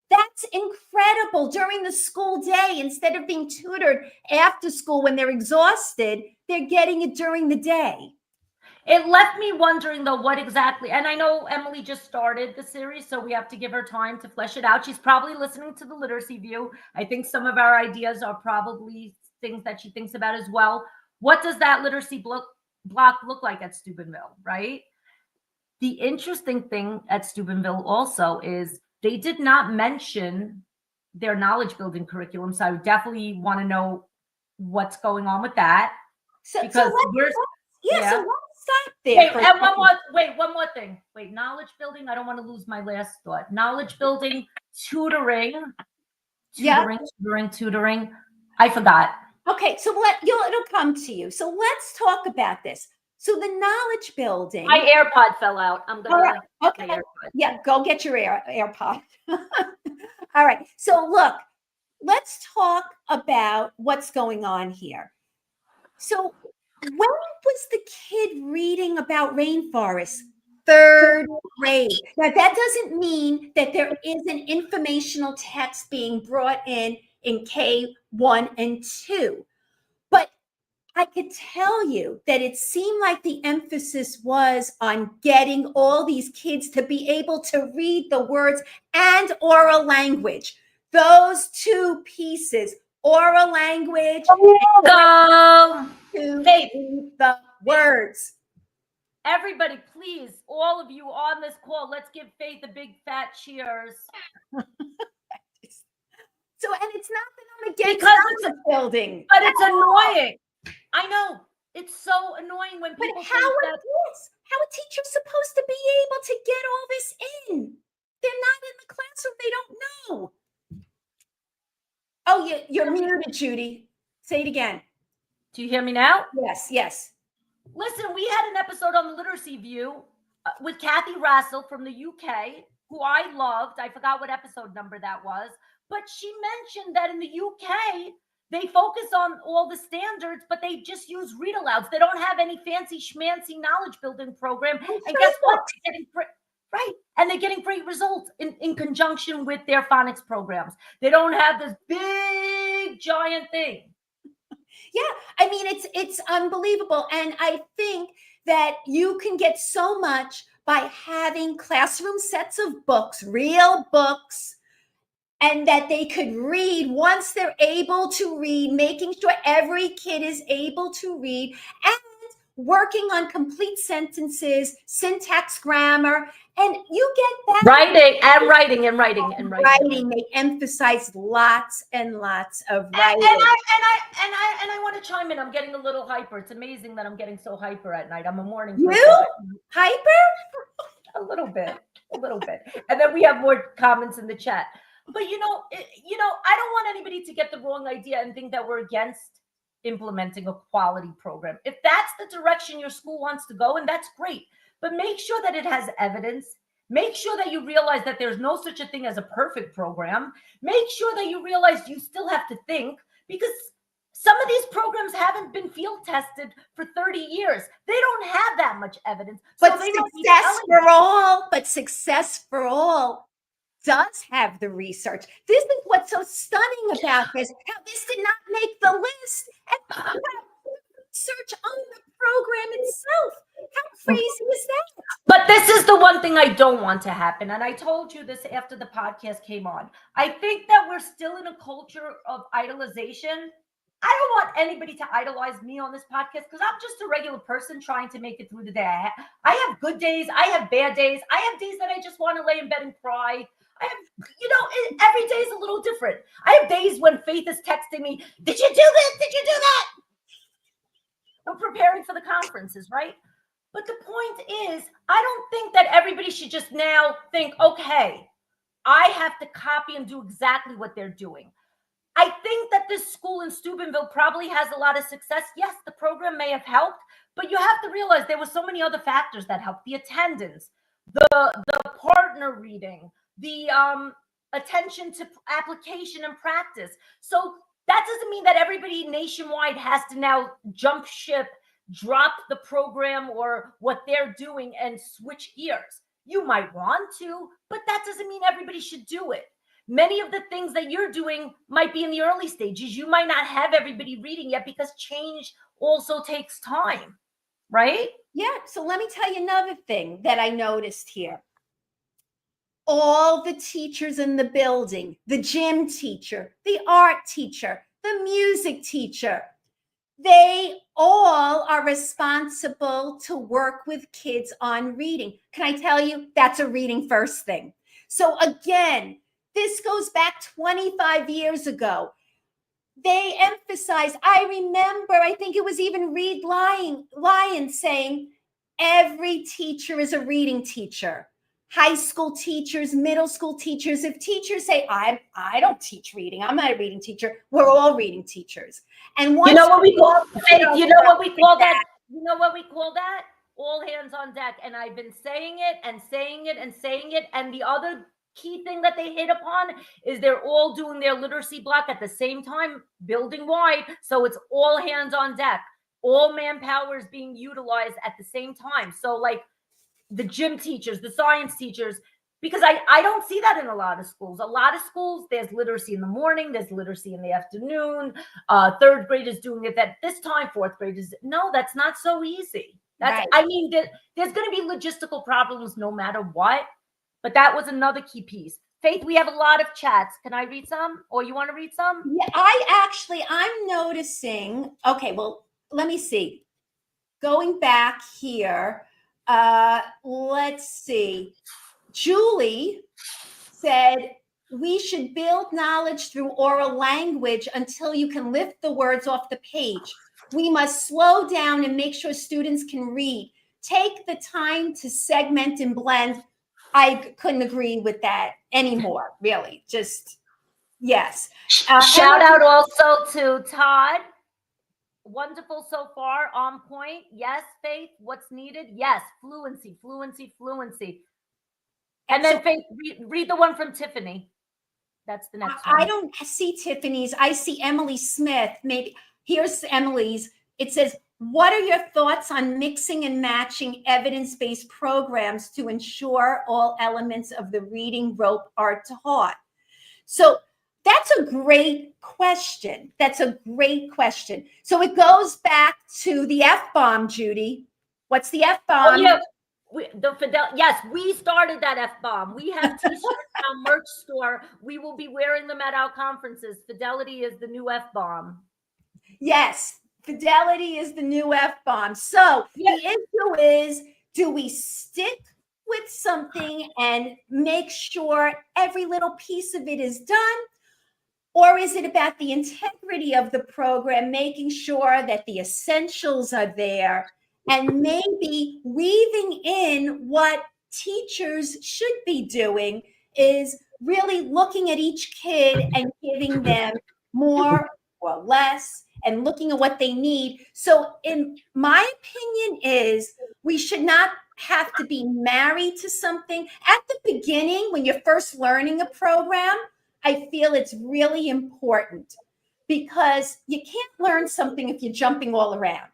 That's incredible during the school day. Instead of being tutored after school when they're exhausted, they're getting it during the day. It left me wondering, though, what exactly, and I know Emily just started the series, so we have to give her time to flesh it out. She's probably listening to the Literacy View. I think some of our ideas are probably things that she thinks about as well. What does that literacy block look like at Steubenville, right? The interesting thing at Steubenville also is they did not mention their knowledge building curriculum. So I definitely want to know what's going on with that. So let's stop there. One more thing. Knowledge building. I don't want to lose my last thought. Knowledge building, tutoring. I forgot. Okay, so it'll come to you. So let's talk about this. So the knowledge building. My AirPod fell out. I'm gonna. Okay. Yeah, go get your AirPod. All right. So look, let's talk about what's going on here. So when was the kid reading about rainforests? 3rd grade. Now that doesn't mean that there isn't informational text being brought in K1 and 2. But I could tell you that it seemed like the emphasis was on getting all these kids to be able to read the words and oral language. Those 2 pieces, oral language, to read the words. Everybody, please, all of you on this call, let's give Faith a big fat cheers. So, and it's not that I'm against knowledge building, but it's annoying. I know it's so annoying when people. But how a teacher's supposed to be able to get all this in? They're not in the classroom. They don't know. Oh, you're muted, Judy. Say it again. Do you hear me now? Yes. Listen, we had an episode on the Literacy View with Kathy Rassel from the UK, who I loved. I forgot what episode number that was, but she mentioned that in the UK, they focus on all the standards, but they just use read alouds. They don't have any fancy schmancy knowledge building program. And guess what? They're getting great results in conjunction with their phonics programs. They don't have this big giant thing. Yeah, I mean, it's unbelievable. And I think that you can get so much by having classroom sets of books, real books, and that they could read once they're able to read, making sure every kid is able to read, and working on complete sentences, syntax, grammar, and you get that. Writing. They emphasize lots and lots of writing. And I want to chime in. I'm getting a little hyper. It's amazing that I'm getting so hyper at night. I'm a morning person. You? Hyper? A little bit. And then we have more comments in the chat. But I don't want anybody to get the wrong idea and think that we're against implementing a quality program. If that's the direction your school wants to go, and that's great, but make sure that it has evidence. Make sure that you realize that there's no such a thing as a perfect program. Make sure that you realize you still have to think, because some of these programs haven't been field tested for 30 years. They don't have that much evidence. But success for all does have the research. This is what's so stunning about this. How this did not make the list, and research on the program itself. How crazy is that? But this is the one thing I don't want to happen. And I told you this after the podcast came on. I think that we're still in a culture of idolization. I don't want anybody to idolize me on this podcast because I'm just a regular person trying to make it through the day. I have good days. I have bad days. I have days that I just want to lay in bed and cry. I have, every day is a little different. I have days when Faith is texting me, did you do this? Did you do that? We're preparing for the conferences, right? But the point is, I don't think that everybody should just now think, okay, I have to copy and do exactly what they're doing. I think that this school in Steubenville probably has a lot of success. Yes, the program may have helped, but you have to realize there were so many other factors that helped: the attendance, the partner reading, the attention to application and practice. So that doesn't mean that everybody nationwide has to now jump ship, drop the program or what they're doing and switch gears. You might want to, but that doesn't mean everybody should do it. Many of the things that you're doing might be in the early stages. You might not have everybody reading yet because change also takes time, right? Yeah. So let me tell you another thing that I noticed here. All the teachers in the building, the gym teacher, the art teacher, the music teacher, they all are responsible to work with kids on reading. Can I tell you, that's a reading first thing. So again, this goes back 25 years ago. They emphasized, I remember, I think it was even Reed Lyon saying, every teacher is a reading teacher. High school teachers, middle school teachers. If teachers say, I don't teach reading, I'm not a reading teacher, we're all reading teachers. And once you know what we call that? You know what we call that? All hands on deck. And I've been saying it and saying it and saying it. And the other key thing that they hit upon is they're all doing their literacy block at the same time, building wide. So it's all hands on deck. All manpower is being utilized at the same time. So like the gym teachers, the science teachers, because I don't see that in a lot of schools. A lot of schools, there's literacy in the morning, there's literacy in the afternoon. Third grade is doing it at this time, fourth grade is, no, that's not so easy. That's, right. I mean, there's going to be logistical problems no matter what, but that was another key piece. Faith, we have a lot of chats. Can I read some, or you want to read some? Yeah, I'm noticing, okay, well, let me see. Going back here, let's see. Julie said, we should build knowledge through oral language until you can lift the words off the page. We must slow down and make sure students can read. Take the time to segment and blend. I couldn't agree with that anymore, really. Just, yes. Shout out also to Todd. Wonderful so far, on point. Yes, Faith, what's needed? Yes, fluency. And then Faith, read the one from Tiffany. That's the next one. I don't see Tiffany's. I see Emily Smith. Maybe here's Emily's. It says, what are your thoughts on mixing and matching evidence-based programs to ensure all elements of the reading rope are taught? So that's a great question. So it goes back to the F-bomb, Judy. What's the F-bomb? Oh, yeah. Yes, we started that F-bomb. We have t-shirts in our merch store. We will be wearing them at our conferences. Fidelity is the new F-bomb. Yes, fidelity is the new F-bomb. So the issue is, do we stick with something and make sure every little piece of it is done? Or is it about the integrity of the program, making sure that the essentials are there and maybe weaving in what teachers should be doing is really looking at each kid and giving them more or less and looking at what they need. So in my opinion is we should not have to be married to something. At the beginning, when you're first learning a program, I feel it's really important because you can't learn something if you're jumping all around.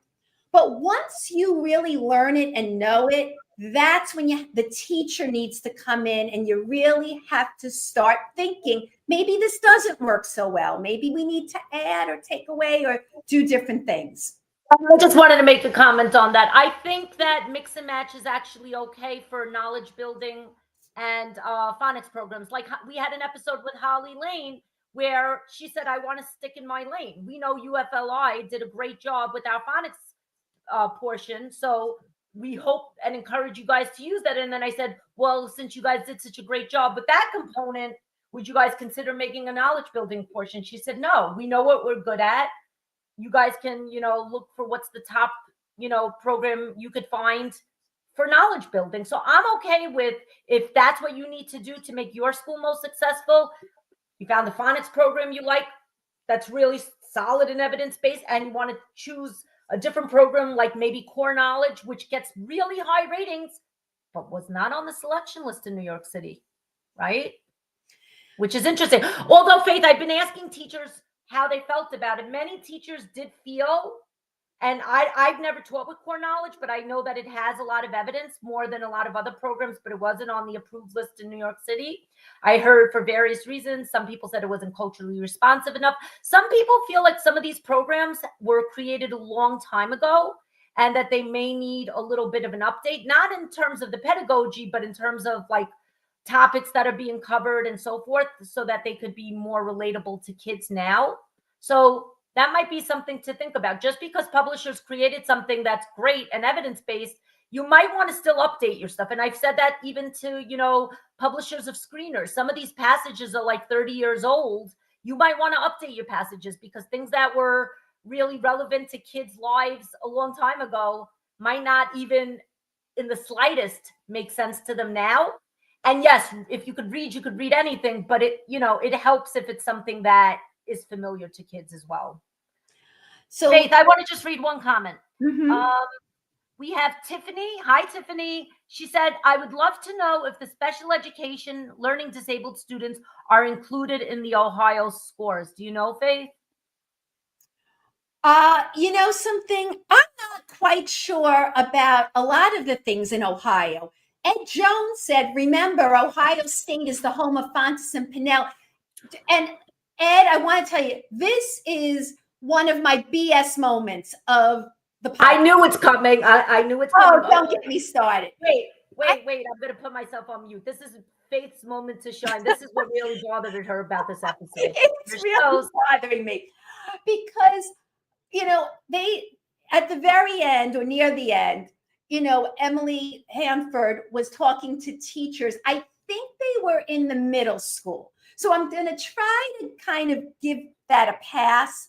But once you really learn it and know it, that's when the teacher needs to come in and you really have to start thinking, maybe this doesn't work so well. Maybe we need to add or take away or do different things. I just wanted to make a comment on that. I think that mix and match is actually okay for knowledge building and phonics programs. Like we had an episode with Holly Lane where she said, I want to stick in my lane. We know UFLI did a great job with our phonics portion. So we hope and encourage you guys to use that. And then I said, well, since you guys did such a great job with that component, would you guys consider making a knowledge building portion? She said, no, we know what we're good at. You guys can, look for what's the top, program you could find for knowledge building. So I'm okay with, if that's what you need to do to make your school most successful, you found the phonics program you like, that's really solid and evidence-based, and you want to choose a different program like maybe core knowledge, which gets really high ratings, but was not on the selection list in New York City, right? Which is interesting. Although, Faith, I've been asking teachers how they felt about it. Many teachers did feel, and I've never taught with core knowledge, but I know that it has a lot of evidence, more than a lot of other programs, but it wasn't on the approved list in New York City. I heard for various reasons. Some people said it wasn't culturally responsive enough. Some people feel like some of these programs were created a long time ago and that they may need a little bit of an update, not in terms of the pedagogy, but in terms of like topics that are being covered and so forth, so that they could be more relatable to kids now. So that might be something to think about. Just because publishers created something that's great and evidence-based, you might want to still update your stuff. And I've said that even to, publishers of screeners. Some of these passages are like 30 years old. You might want to update your passages because things that were really relevant to kids' lives a long time ago might not even in the slightest make sense to them now. And yes, if you could read anything, but it helps if it's something that is familiar to kids as well. So Faith, I want to just read one comment. We have Tiffany. Hi, Tiffany. She said, I would love to know if the special education learning disabled students are included in the Ohio scores. Do you know, Faith? Something, I'm not quite sure about a lot of the things in Ohio. Ed Jones said, remember, Ohio State is the home of Fontes and Pinnell. And Ed, I want to tell you, this is one of my BS moments of the podcast. I knew it's coming. I knew it's coming. Oh, don't get me started. Wait. I'm going to put myself on mute. This is Faith's moment to shine. This is what really bothered her about this episode. It's really bothering me because, they, at the very end or near the end, Emily Hanford was talking to teachers. I think they were in the middle school. So I'm going to try to kind of give that a pass.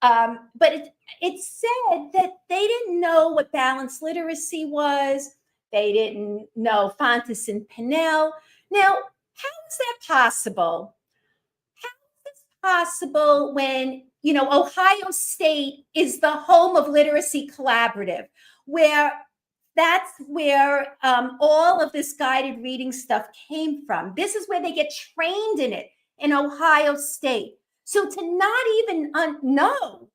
But it said that they didn't know what balanced literacy was. They didn't know Fontes and Pinnell. Now, how is that possible? How is this possible when, Ohio State is the home of Literacy Collaborative, where that's where all of this guided reading stuff came from. This is where they get trained in it in Ohio State. So to not even know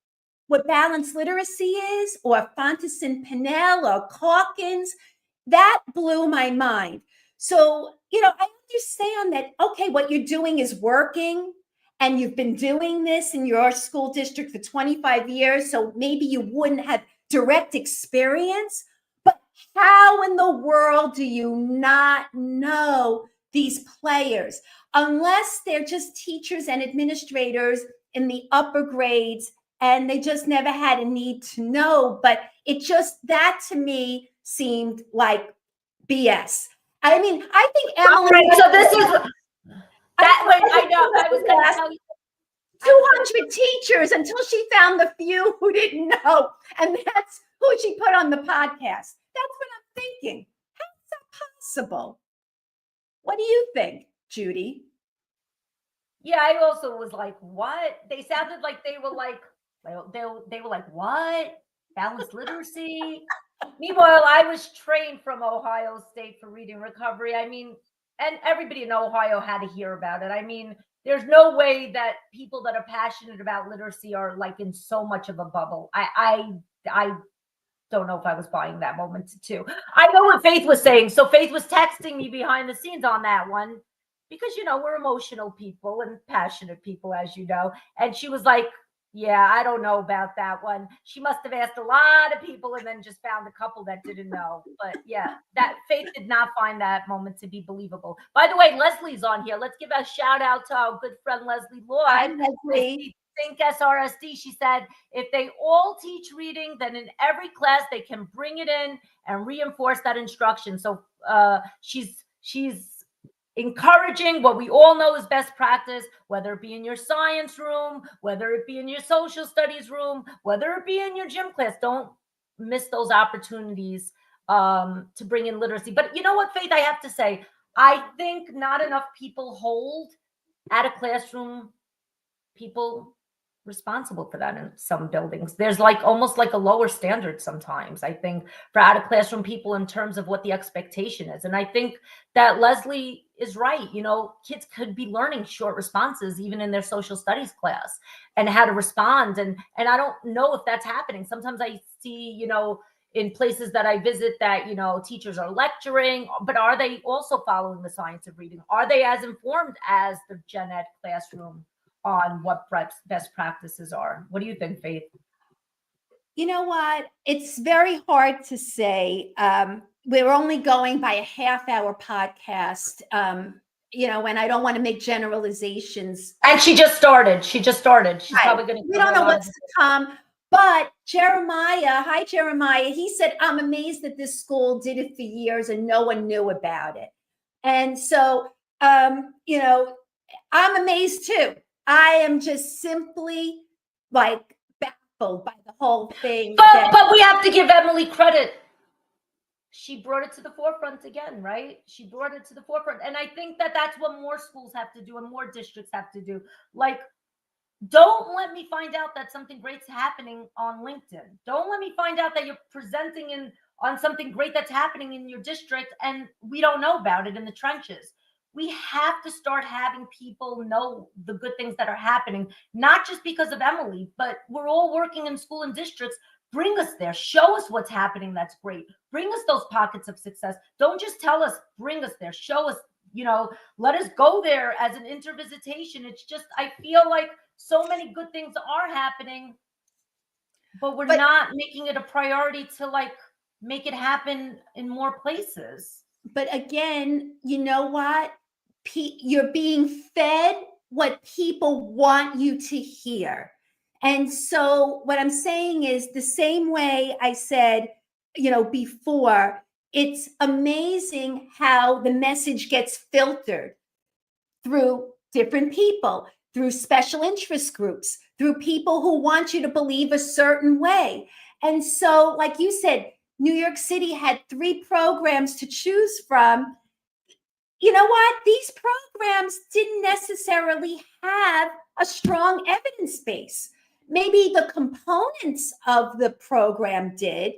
what balanced literacy is, or Fontes and Pinnell, or Calkins, that blew my mind. So, I understand that, okay, what you're doing is working, and you've been doing this in your school district for 25 years, so maybe you wouldn't have direct experience. But how in the world do you not know these players? Unless they're just teachers and administrators in the upper grades and they just never had a need to know. But that to me seemed like BS. I mean, I think Emily. Right, so this is that way. I know. I was going to tell you. 200 teachers until she found the few who didn't know. And that's who she put on the podcast. That's what I'm thinking. How is that possible? What do you think, Judy? Yeah, I also was like, what? They sounded like they were like, they were like, what? Balanced literacy? Meanwhile, I was trained from Ohio State for reading recovery. I mean, and everybody in Ohio had to hear about it. I mean, there's no way that people that are passionate about literacy are like in so much of a bubble. I don't know if I was buying that moment too. I know what Faith was saying. So Faith was texting me behind the scenes on that one because, we're emotional people and passionate people, as you know. And she was like, Yeah, I don't know about that one. She must have asked a lot of people and then just found a couple that didn't know. But yeah, that Faith did not find that moment to be believable. By the way, Leslie's on here. Let's give a shout out to our good friend Leslie Hi, Lloyd. Leslie. Think SRSD. She said, if they all teach reading, then in every class they can bring it in and reinforce that instruction. So she's encouraging what we all know is best practice, whether it be in your science room, whether it be in your social studies room, whether it be in your gym class. Don't miss those opportunities to bring in literacy. But you know what, Faith, I have to say, I think not enough people hold at a classroom people responsible for that in some buildings. There's like almost like a lower standard sometimes, I think, for out of classroom people in terms of what the expectation is. And I think that Leslie is right. You know, kids could be learning short responses even in their social studies class and how to respond. And I don't know if that's happening. Sometimes I see, you know, in places that I visit that, you know, teachers are lecturing, but are they also following the science of reading? Are they as informed as the gen ed classroom on what best practices are? What do you think, Faith? You know what? It's very hard to say. We're only going by a half-hour podcast, you know, and I don't want to make generalizations. And she just started. She's Right. probably going to. We don't know what's to come. But Jeremiah, hi Jeremiah, he said, I'm amazed that this school did it for years and no one knew about it. And so, you know, I'm amazed too. I am just simply like baffled by the whole thing. But we have to give Emily credit. She brought it to the forefront again, right? She brought it to the forefront. And I think that that's what more schools have to do and more districts have to do. Like, don't let me find out that something great's happening on LinkedIn. Don't let me find out that you're presenting on something great that's happening in your district and we don't know about it in the trenches. We have to start having people know the good things that are happening, not just because of Emily, but we're all working in school and districts. Bring us there. Show us what's happening that's great. Bring us those pockets of success. Don't just tell us, bring us there. Show us, you know, let us go there as an intervisitation. It's just, I feel like so many good things are happening, but we're not making it a priority to like make it happen in more places. But again, you know what? You're being fed what people want you to hear. And so what I'm saying is the same way I said, you know, before, it's amazing how the message gets filtered through different people, through special interest groups, through people who want you to believe a certain way. And so, like you said, New York City had 3 programs to choose from. You know what? These programs didn't necessarily have a strong evidence base. Maybe the components of the program did,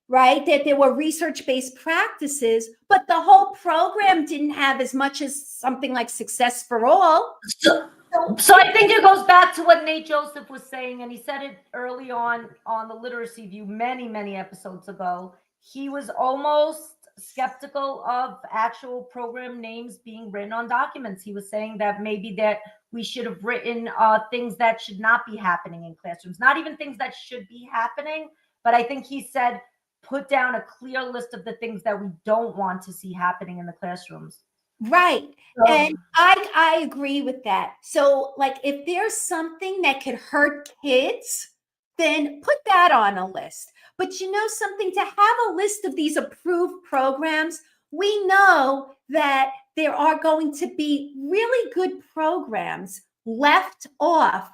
right? That there were research-based practices, but the whole program didn't have as much as something like Success for All. So I think it goes back to what Nate Joseph was saying, and he said it early on the Literacy View many episodes ago. He was almost skeptical of actual program names being written on documents. He was saying that maybe that we should have written things that should not be happening in classrooms, not even things that should be happening, but I think he said put down a clear list of the things that we don't want to see happening in the classrooms. Right. And I agree with that. So like if there's something that could hurt kids, then put that on a list. But you know something, to have a list of these approved programs, we know that there are going to be really good programs left off.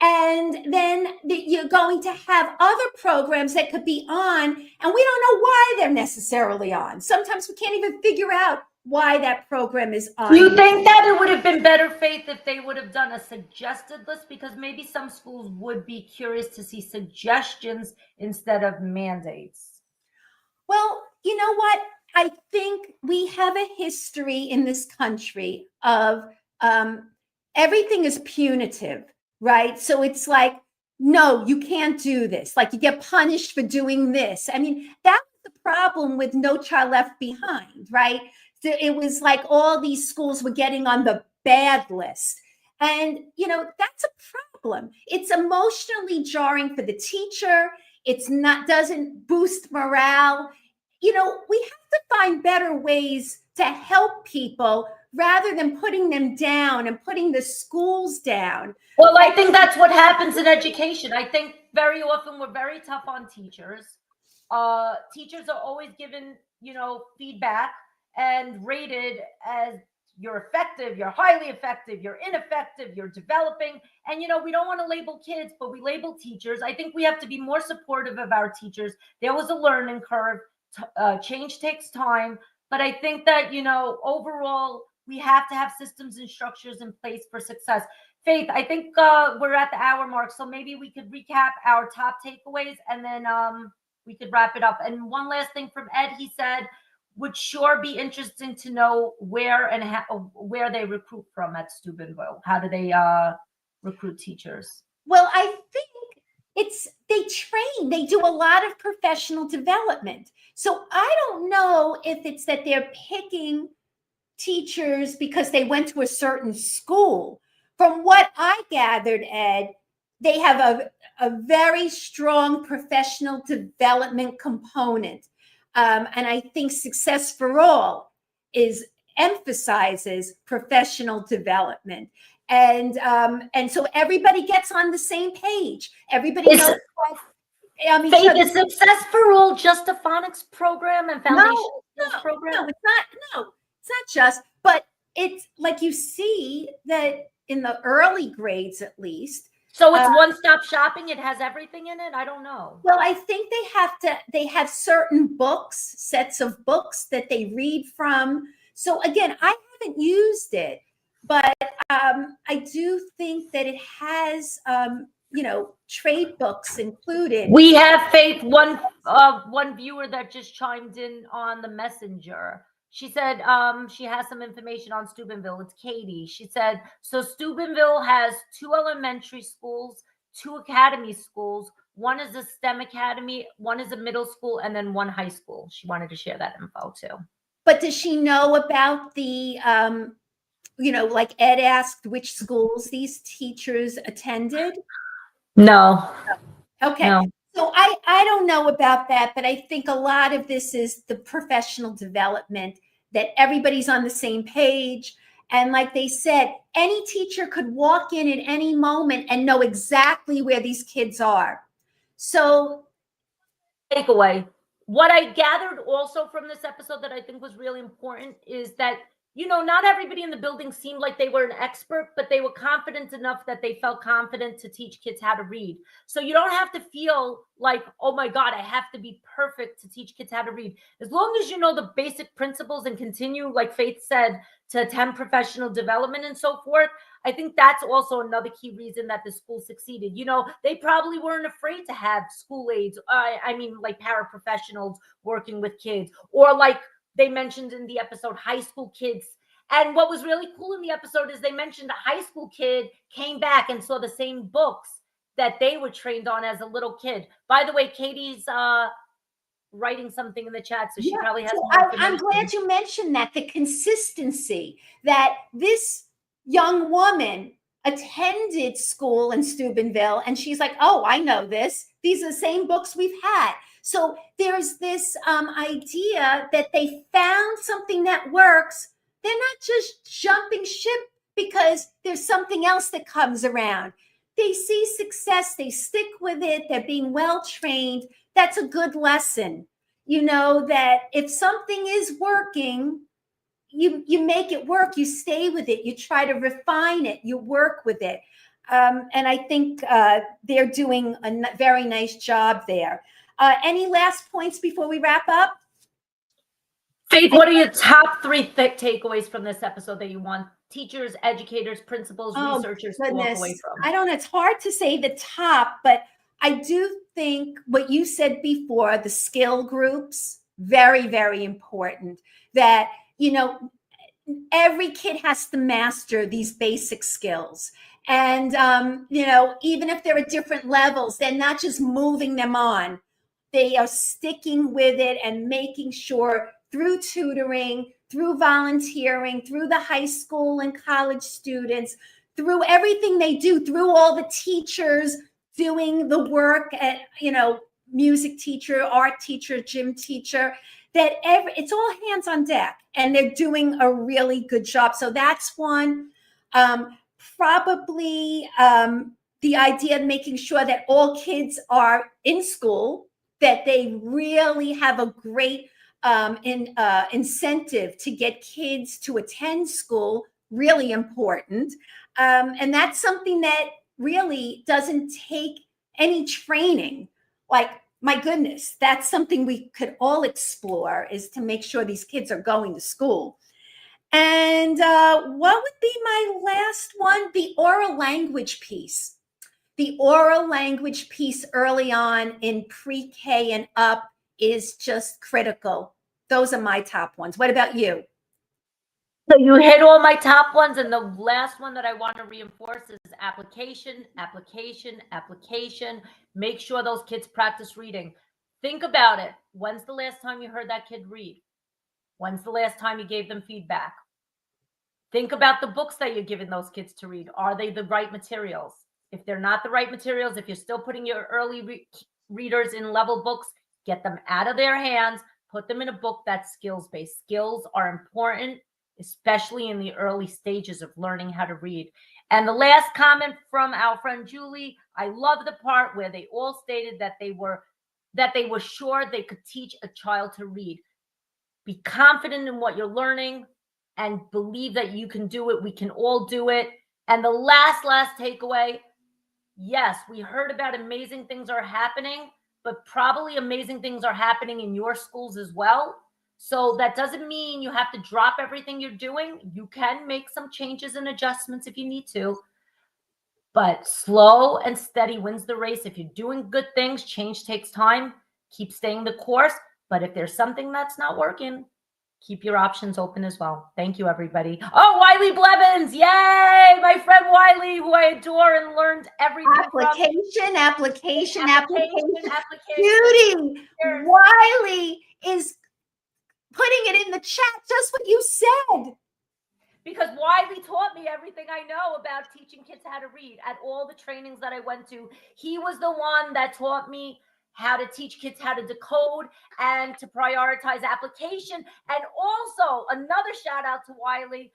And then you're going to have other programs that could be on, and we don't know why they're necessarily on. Sometimes we can't even figure out why that program is on. Do you think that it would have been better, Faith, if they would have done a suggested list? Because maybe some schools would be curious to see suggestions instead of mandates. Well, you know what? I think we have a history in this country of everything is punitive, right? So it's like, no, you can't do this. Like you get punished for doing this. I mean, that was the problem with No Child Left Behind, right? So it was like all these schools were getting on the bad list. And, you know, that's a problem. It's emotionally jarring for the teacher. Doesn't boost morale. We have to find better ways to help people rather than putting them down and putting the schools down. Well, I think that's what happens in education. I think very often we're very tough on teachers. Teachers are always given, feedback and rated as you're effective, you're highly effective, you're ineffective, you're developing. And, we don't want to label kids, but we label teachers. I think we have to be more supportive of our teachers. There was a learning curve. Change takes time. But I think that, overall, we have to have systems and structures in place for success. Faith, I think we're at the hour mark, so maybe we could recap our top takeaways and then we could wrap it up. And one last thing from Ed, he said, would sure be interesting to know where and where they recruit from at Steubenville. How do they recruit teachers? Well, I think they train. They do a lot of professional development. So I don't know if it's that they're picking teachers because they went to a certain school. From what I gathered, Ed, they have a very strong professional development component. And I think Success for All emphasizes professional development. And so everybody gets on the same page. Everybody knows. Faith, is Success for All just a phonics program and foundation program? No, it's not. No, it's not just. But it's like you see that in the early grades, at least. So it's one-stop shopping. It has everything in it. I don't know. Well, I think they have certain books, sets of books that they read from. So again, I haven't used it, but I do think that it has, trade books included. We have Faith, one viewer that just chimed in on the messenger. She said she has some information on Steubenville. It's Katie. She said, so Steubenville has 2 elementary schools, 2 academy schools. One is a STEM academy, one is a middle school, and then 1 high school. She wanted to share that info too. But does she know about the, like Ed asked, which schools these teachers attended? No. Okay. No. So I don't know about that, but I think a lot of this is the professional development, that everybody's on the same page. And like they said, any teacher could walk in at any moment and know exactly where these kids are. So takeaway. What I gathered also from this episode that I think was really important is that, not everybody in the building seemed like they were an expert, but they were confident enough that they felt confident to teach kids how to read. So you don't have to feel like, oh my God, I have to be perfect to teach kids how to read. As long as you know the basic principles and continue, like Faith said, to attend professional development and so forth, I think that's also another key reason that the school succeeded. They probably weren't afraid to have school aides. Like paraprofessionals working with kids, or like they mentioned in the episode, high school kids. And what was really cool in the episode is they mentioned a high school kid came back and saw the same books that they were trained on as a little kid. By the way, Katie's writing something in the chat, so she probably has more information. I'm glad you mentioned that, the consistency that this young woman attended school in Steubenville, and she's like, oh, I know this. These are the same books we've had. So there's this idea that they found something that works. They're not just jumping ship because there's something else that comes around. They see success, they stick with it, they're being well trained. That's a good lesson. That if something is working, you make it work, you stay with it, you try to refine it, you work with it. And I think they're doing a very nice job there. Any last points before we wrap up? Faith, what are your top 3 takeaways from this episode that you want teachers, educators, principals, researchers to walk away from? I don't know. It's hard to say the top, but I do think what you said before, the skill groups, very, very important. That, every kid has to master these basic skills. And, even if they're at different levels, they're not just moving them on. They are sticking with it and making sure through tutoring, through volunteering, through the high school and college students, through everything they do, through all the teachers doing the work at, music teacher, art teacher, gym teacher, that it's all hands on deck, and they're doing a really good job. So that's one. Probably the idea of making sure that all kids are in school, that they really have a great incentive to get kids to attend school, really important. And that's something that really doesn't take any training. Like, my goodness, that's something we could all explore, is to make sure these kids are going to school. And what would be my last one? The oral language piece. The oral language piece early on in pre-K and up is just critical. Those are my top ones. What about you? So you hit all my top ones, and the last one that I want to reinforce is application, application, application. Make sure those kids practice reading. Think about it. When's the last time you heard that kid read? When's the last time you gave them feedback? Think about the books that you're giving those kids to read. Are they the right materials? If they're not the right materials, if you're still putting your early readers in level books, get them out of their hands, put them in a book that's skills-based. Skills are important, especially in the early stages of learning how to read. And the last comment from our friend Julie, I love the part where they all stated that they were sure they could teach a child to read. Be confident in what you're learning and believe that you can do it. We can all do it. And the last takeaway, yes, we heard about amazing things are happening, but probably amazing things are happening in your schools as well. So that doesn't mean you have to drop everything you're doing. You can make some changes and adjustments if you need to. But slow and steady wins the race. If you're doing good things, change takes time. Keep staying the course. But if there's something that's not working, keep your options open as well. Thank you, everybody. Oh, Wiley Blevins. Yay. My friend Wiley, who I adore and learned everything application, from. Application. Beauty. Wiley is putting it in the chat, just what you said. Because Wiley taught me everything I know about teaching kids how to read at all the trainings that I went to. He was the one that taught me how to teach kids how to decode and to prioritize application. And also, another shout out to Wiley.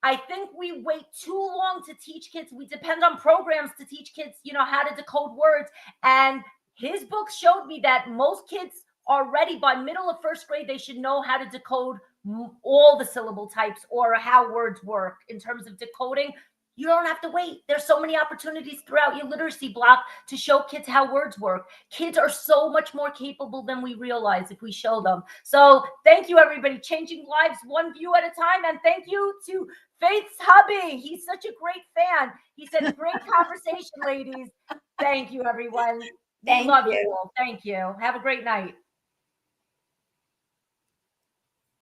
I think we wait too long to teach kids. We depend on programs to teach kids, how to decode words. And his book showed me that most kids are ready by middle of first grade. They should know how to decode all the syllable types or how words work in terms of decoding. You don't have to wait. There's so many opportunities throughout your literacy block to show kids how words work. Kids are so much more capable than we realize if we show them. So thank you, everybody. Changing lives one view at a time. And thank you to Faith's hubby. He's such a great fan. He said, great conversation, ladies. Thank you, everyone. Thank Love you. you all. Thank you. Have a great night.